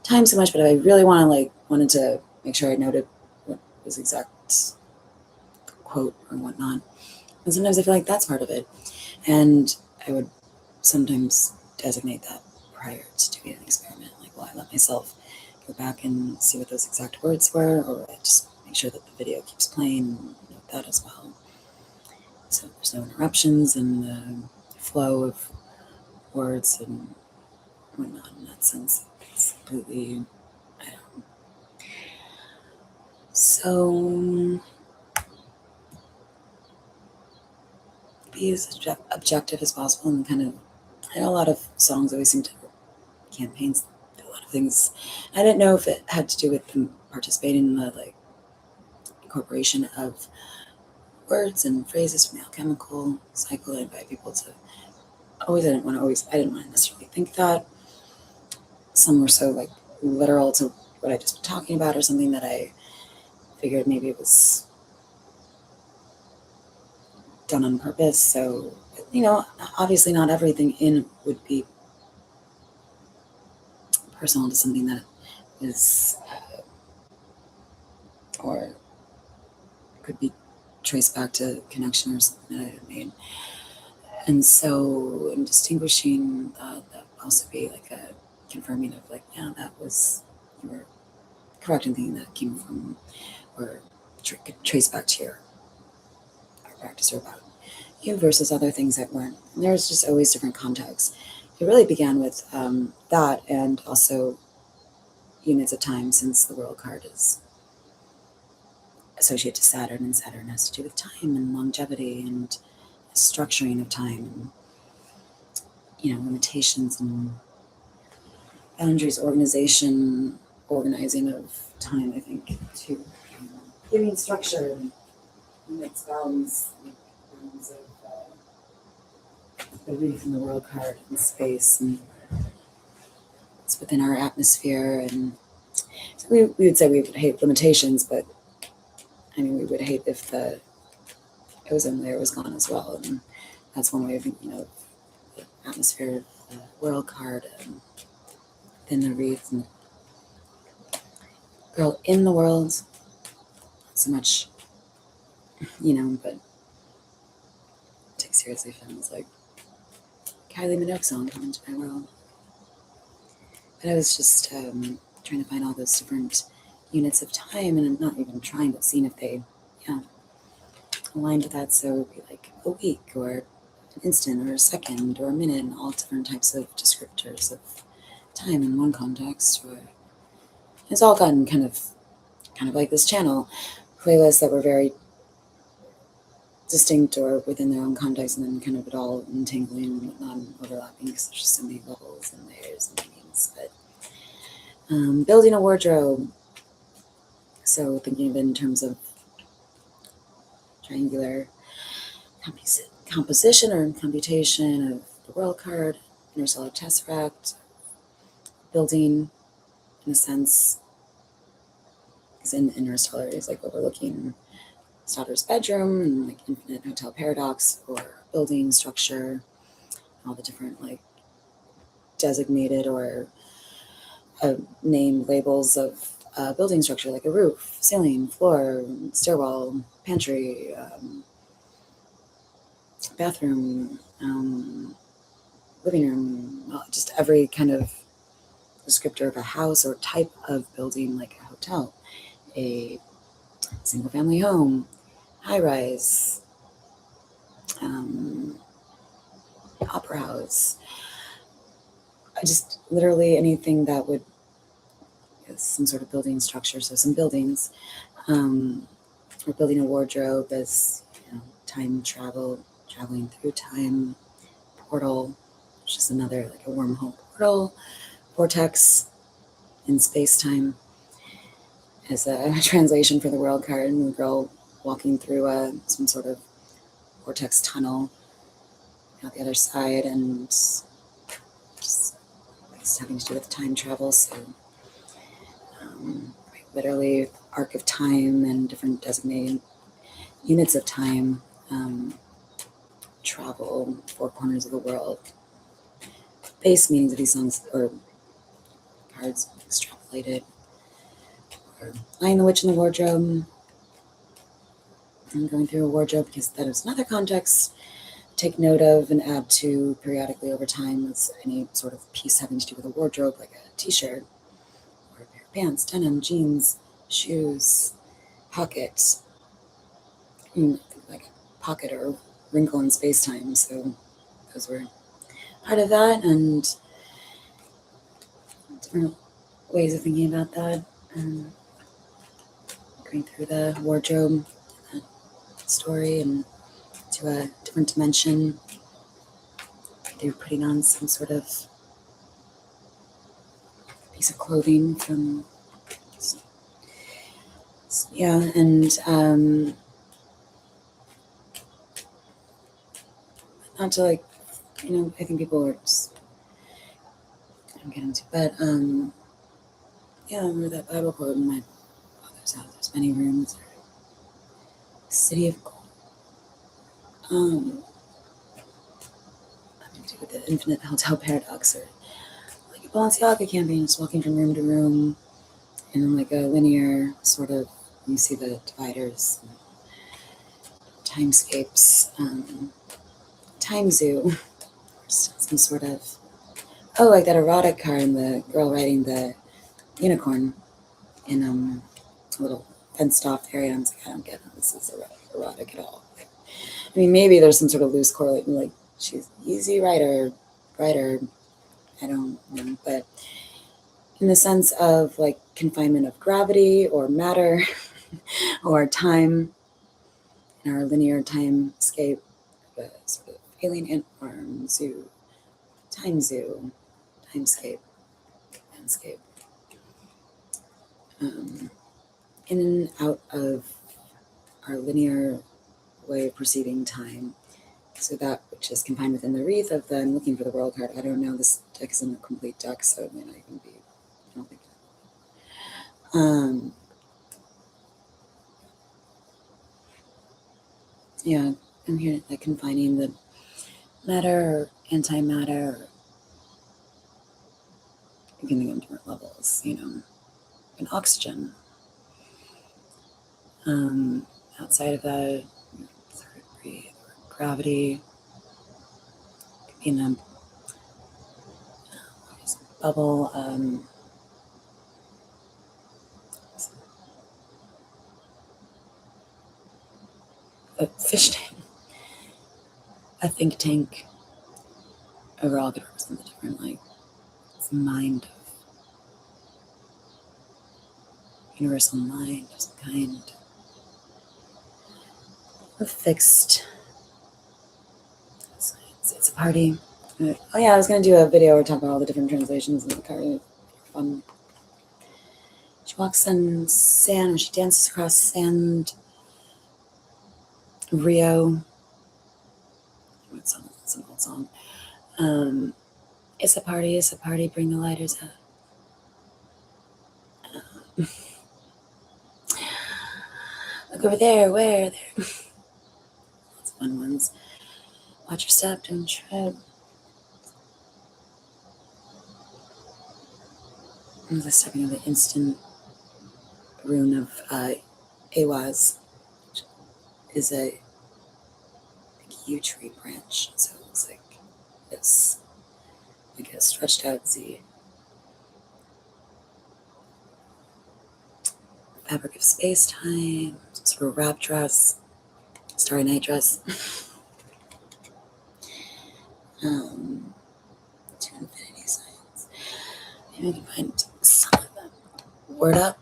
time so much, but I really wanted to make sure I noted what was exact quote or whatnot. And sometimes I feel like that's part of it. And I would sometimes designate that prior to doing an experiment. Like, well, I let myself go back and see what those exact words were, or I just make sure that the video keeps playing and note that as well. So there's no interruptions and the flow of words and whatnot in that sense. It's completely, I don't know. So be as objective as possible and kind of, I know a lot of songs always seem to, campaigns, a lot of things. I didn't know if it had to do with them participating in the incorporation of words and phrases from the alchemical cycle. I invite people to I didn't want to necessarily think that. Some were so literal to what I just been talking about or something that I figured maybe it was done on purpose. So, obviously not everything in would be personal to something that is, or could be traced back to connection or something that I had made. And so in distinguishing that would also be like a confirming of yeah, that was, you were correct in thinking that came from or could trace back to your practice or about you versus other things that weren't. And there's just always different contexts. It really began with that, and also units of time, since the world card is associated to Saturn, and Saturn has to do with time and longevity and structuring of time, and limitations and boundaries, organizing of time. I think to giving structure and its balance of the wreath and the world card and space, and it's within our atmosphere. And so we would say we would hate limitations, but I mean, we would hate if the ozone layer was gone as well. And that's one way of thinking of the atmosphere, the world card, and then the wreath. And girl in the world, not so much, but take seriously films like Kylie Minogue song, Come Into My World. But I was just trying to find all those different units of time, and I'm not even trying, but seeing if they, aligned with that. So it would be like a week, or an instant, or a second, or a minute, and all different types of descriptors of time in one context. Or it's all gotten kind of like this channel, playlists that were very distinct or within their own context, and then kind of it all entangling and whatnot and overlapping, because there's just so many levels and layers and meanings. But building a wardrobe, so thinking of it in terms of triangular composition or computation of the world card, interstellar tesseract, building in a sense, because in Interstellar is like overlooking Stotter's bedroom and like infinite hotel paradox, or building structure, all the different like designated or named labels of building structure, like a roof, ceiling, floor, stairwell, pantry, bathroom, living room, just every kind of descriptor of a house or type of building, like a hotel, a single family home, high rise, opera house. Just literally anything that would some sort of building structure. So some buildings. We're building a wardrobe as time traveling through time, portal, which is another like a wormhole portal, vortex in space-time as a translation for the world card, and the girl walking through some sort of vortex tunnel out the other side, and just having to do with time travel. So literally arc of time and different designated units of time, travel, four corners of the world. Base meanings of these songs or cards extrapolated. Or Lion the Witch in the Wardrobe. I'm going through a wardrobe because that is another context. Take note of and add to periodically over time as any sort of piece having to do with a wardrobe, like a t-shirt or a pair of pants, denim, jeans, shoes, pockets, like a pocket or wrinkle in space-time. So those were part of that, and different ways of thinking about that. Going through the wardrobe, story, and to a different dimension. They're putting on some sort of piece of clothing from, and not to like, I think people are just, I don't get into, but I remember that Bible quote in my father's house. There's many rooms. City of Gold. Having to do with the infinite hotel paradox, or like a Balenciaga campaign, just walking from room to room in like a linear sort of, you see the dividers, timescapes, time zoo, some sort of, like that erotic card and the girl riding the unicorn. in a little fenced off area. I was like, I don't get how this is erotic at all. I mean, maybe there's some sort of loose correlation, like she's easy writer, I don't know, but in the sense of like confinement of gravity or matter or time in our linear timescape, sort of alien arm zoo, timescape, landscape, in and out of our linear way of perceiving time. So that which is confined within the wreath of the, I'm looking for the world card. I don't know, this deck isn't a complete deck, so it may not even be, I don't think. Yeah, I'm here like confining the matter or antimatter, you can think on different levels, and oxygen. Outside of that, sort of breathe, or gravity, could be in a bubble, a fish tank, a think tank. Overall could represent the different, like, it's mind of universal mind of some kind of fixed. It's a party. Oh yeah, I was gonna do a video where I talk about all the different translations in the card. Fun. She walks on sand, or she dances across sand. Rio. It's an old song. It's a party, bring the lighters out. Look over there, where? There. Lots of fun ones. Watch your step, don't tread. I'm just stepping of the instant rune of Awaz, which is a yew tree branch. So it looks like this, like a stretched out Z. Fabric of space time, sort of wrap dress, starry night dress. Two infinity signs. Maybe we can find some of them. Word up.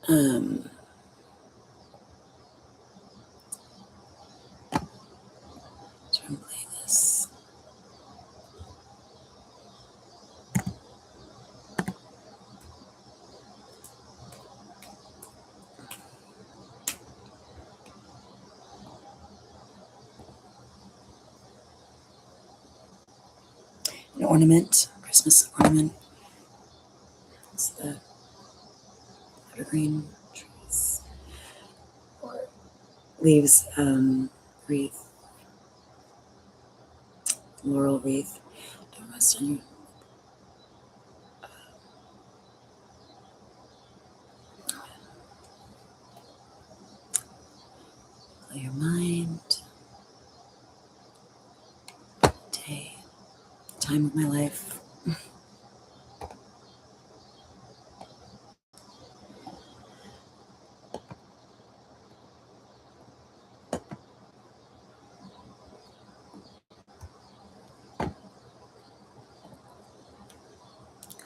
Try and play this. An ornament, Christmas ornament. It's the evergreen trees. Or leaves, wreath, laurel wreath. Don't rest on your play your mind. Day, time of my life.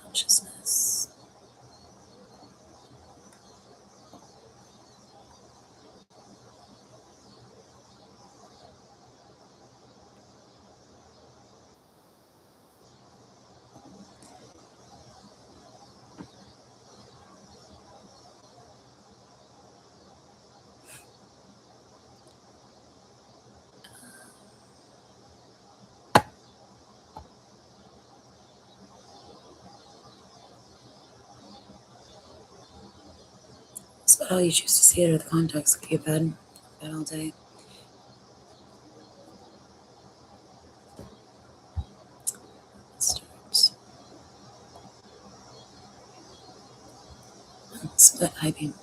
Consciousness. It's about how you choose to see it or the context. Could be a bed all day. Let's start. Split high beam.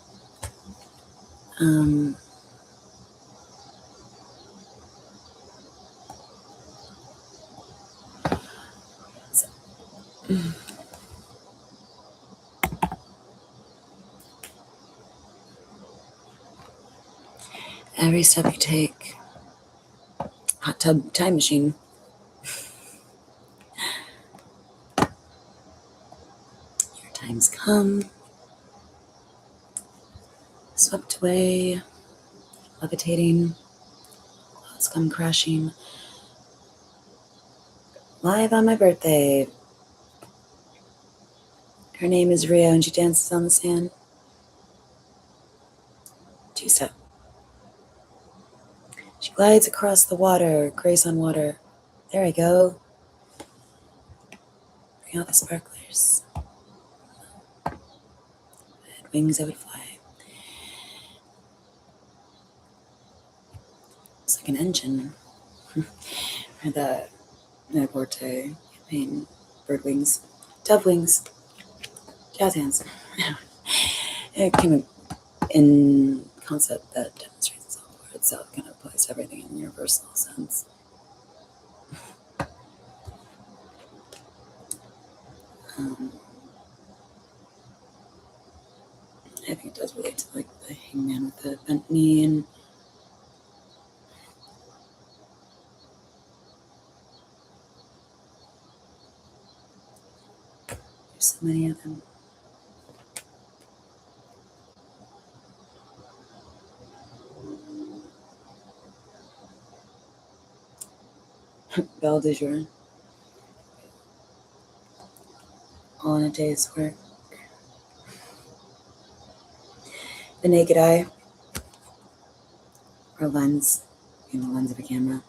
Every step you take, hot tub time machine. Your time's come, swept away, levitating, clouds come crashing. Live on my birthday. Her name is Rio and she dances on the sand. Two-step. She glides across the water, grace on water. There I go. Bring out the sparklers. If I had wings, I would fly. It's like an engine. Or the Net-a-Porter campaign. Bird wings. Dove wings. Jazz hands. It came in concept that demonstrates itself, where itself kind of applies to everything in a universal sense. I think it does relate to like the hangman with the bent knee, and there's so many of them. Belle de jour. All in a day's work. The naked eye, or lens, in the lens of a camera.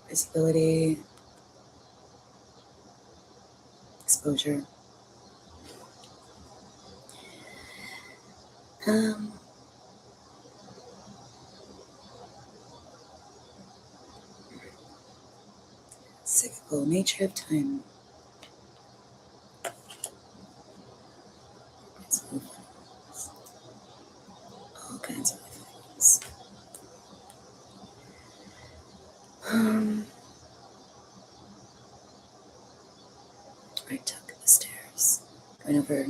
Visibility, exposure. Cyclical nature of time. All kinds of things. I took the stairs, going over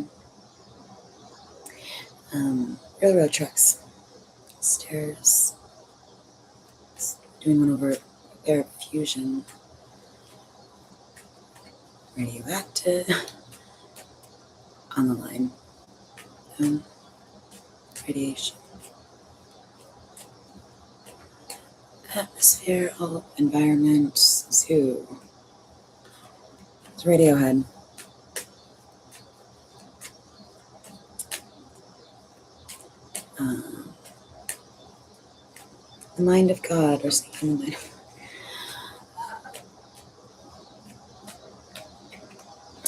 railroad tracks, stairs, doing one over air fusion, radioactive, on the line, radiation, atmosphere, all environment, zoo. It's Radiohead. The mind of God, or seeking the mind of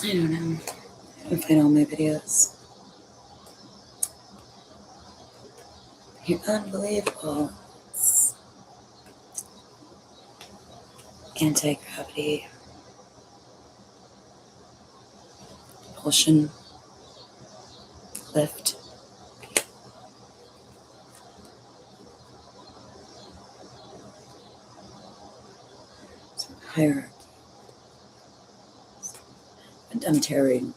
I don't know. I don't find all my videos. You're unbelievable. It's anti-gravity, propulsion, lift. Hierarchy. And I'm tearing.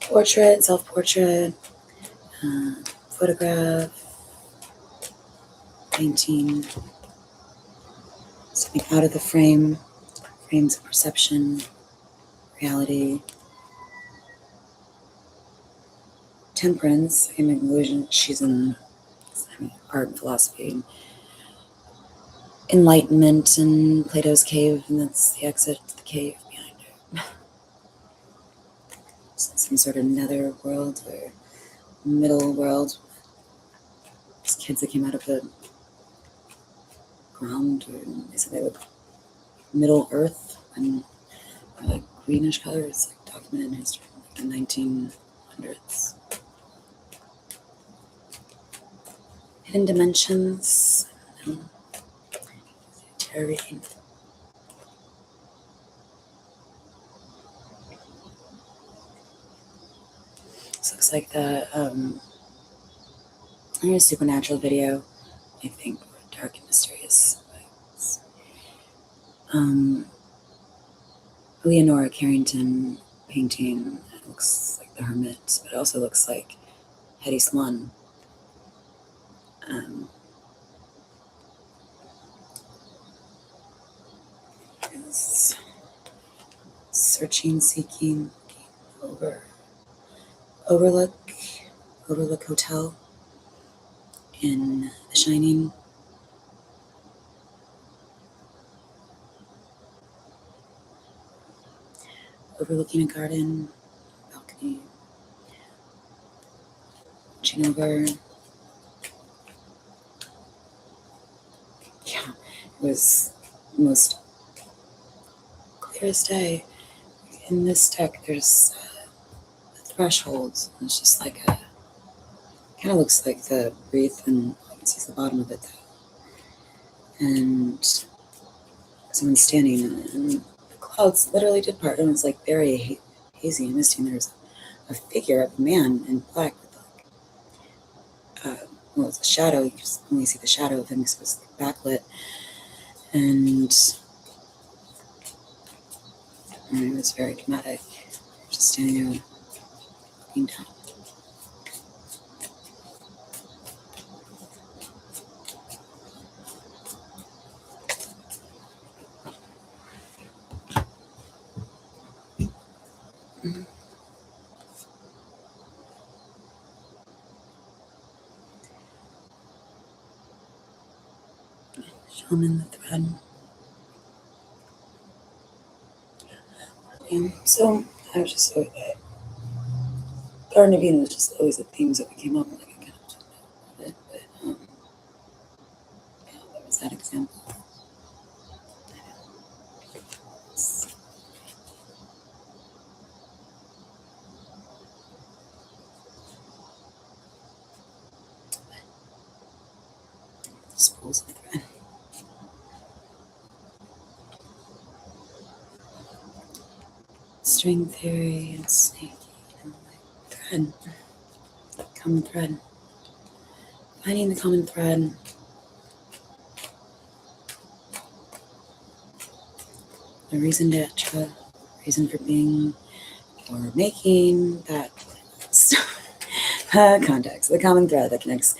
Portrait, self-portrait, photograph, painting, stepping out of the frame, frames of perception, reality. Temperance, I'm an illusion. She's in art and philosophy. Enlightenment in Plato's cave, and that's the exit to the cave behind her. Some sort of nether world or middle world. These kids that came out of the ground, or they said they would Middle Earth, and like greenish color. It's like documented in history, like the 1900s. Hidden dimensions. Tarot reading. This looks like the a supernatural video, I think, dark and mysterious. Leonora Carrington painting. It looks like the Hermit, but it also looks like Hedy Swan. Yes. Searching, seeking, overlook Hotel in The Shining. Overlooking a garden, balcony, watching over. Yeah, it was the most clearest day. In this deck, there's a threshold. It's just like a, kind of looks like the wreath, and I can see the bottom of it though. And someone's standing on it, and the clouds literally did part, and it was like very hazy and misty. And there's a figure of a man in black with like, well, it's a shadow. You can just only see the shadow of him because it was like backlit, and it was very dramatic. Just standing there looking down. Shaman the thread. So I was just so Garden of Eden was just always the themes that we came up with. Like I kind of took note of it, but yeah, that was that example. Spools of thread. String theory and snaky, thread. Common thread. Finding the common thread. A reason to try, reason for being or making that context, the common thread that connects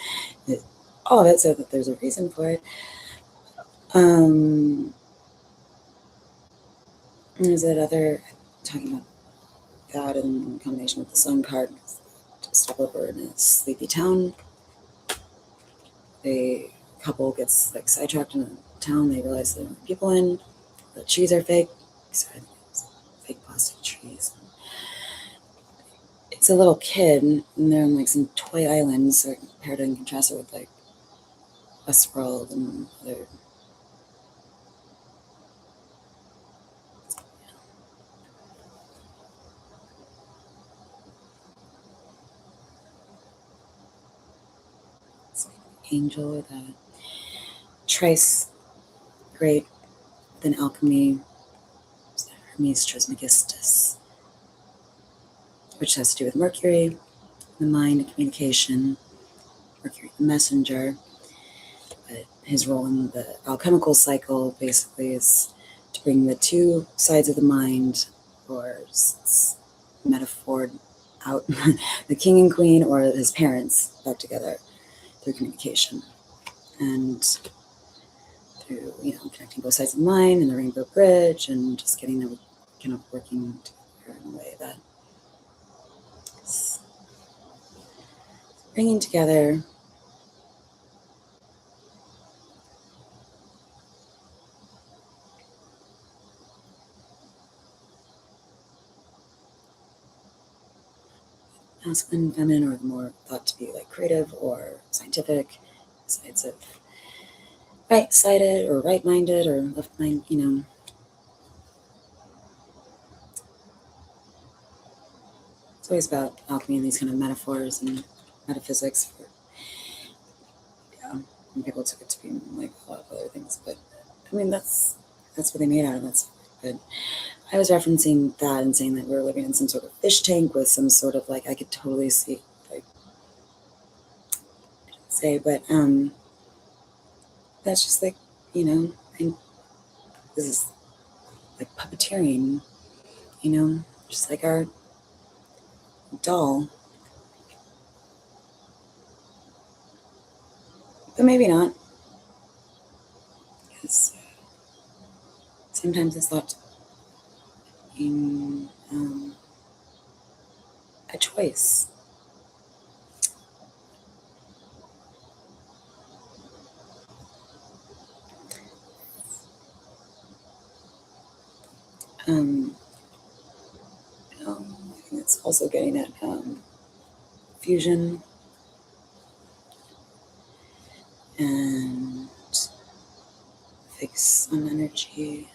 all of it, so that there's a reason for it. There's that other talking about that in combination with the sun card. Step over in a sleepy town. A couple gets like sidetracked in a town. They realize there are people in. The trees are fake. Sorry, fake plastic trees. It's a little kid, and they're on like some toy islands. So compared and contrast it with like Westworld and other. Angel, the Trice, great, then alchemy, Hermes Trismegistus, which has to do with Mercury, the mind, communication, Mercury the messenger. But his role in the alchemical cycle basically is to bring the two sides of the mind, or metaphor out, the king and queen or his parents back together through communication. And through, connecting both sides of the mind and the Rainbow Bridge, and just getting them kind of working together in a way that is bringing together masculine and feminine, or the more thought to be like creative or scientific sides of right-sided or right-minded or left-minded, It's always about alchemy and these kind of metaphors and metaphysics. And people took it to be like a lot of other things, but I mean that's what they made out of it. That's good. I was referencing that and saying that we were living in some sort of fish tank with some sort of like, I could totally see, like, say, but that's just like, I think this is like puppeteering, just like our doll. But maybe not, because sometimes it's thought in a choice. Um, I think it's also getting at fusion and fix on energy.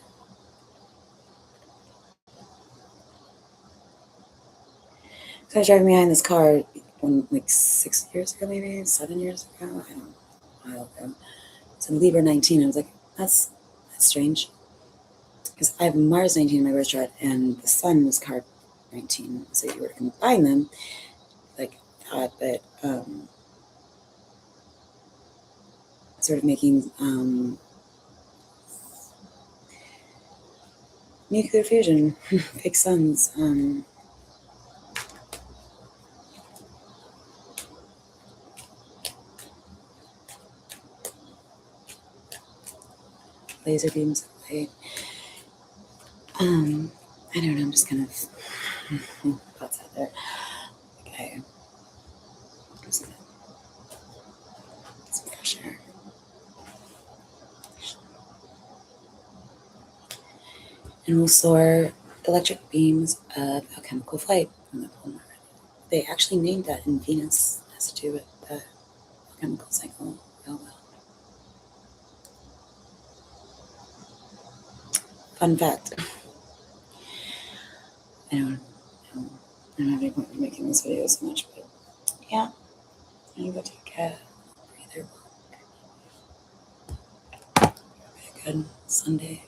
So I was driving behind this car like 6 years ago, maybe 7 years ago. I don't know, a while ago. It's a Libra 19. I was like, that's strange. Because I have Mars 19 in my birth chart and the Sun was card 19. So if you were to combine them like that, but sort of making nuclear fusion, fake suns. Laser beams of light. I don't know, I'm just kind of thoughts out there. Okay. Some fresh air. And we'll soar electric beams of alchemical flight from the pole. They actually named that in Venus. It has to do with the chemical cycle. Oh well. Fun fact. I don't have any point in making this video so much, but yeah, I'm gonna go take a breather walk. Have a good Sunday.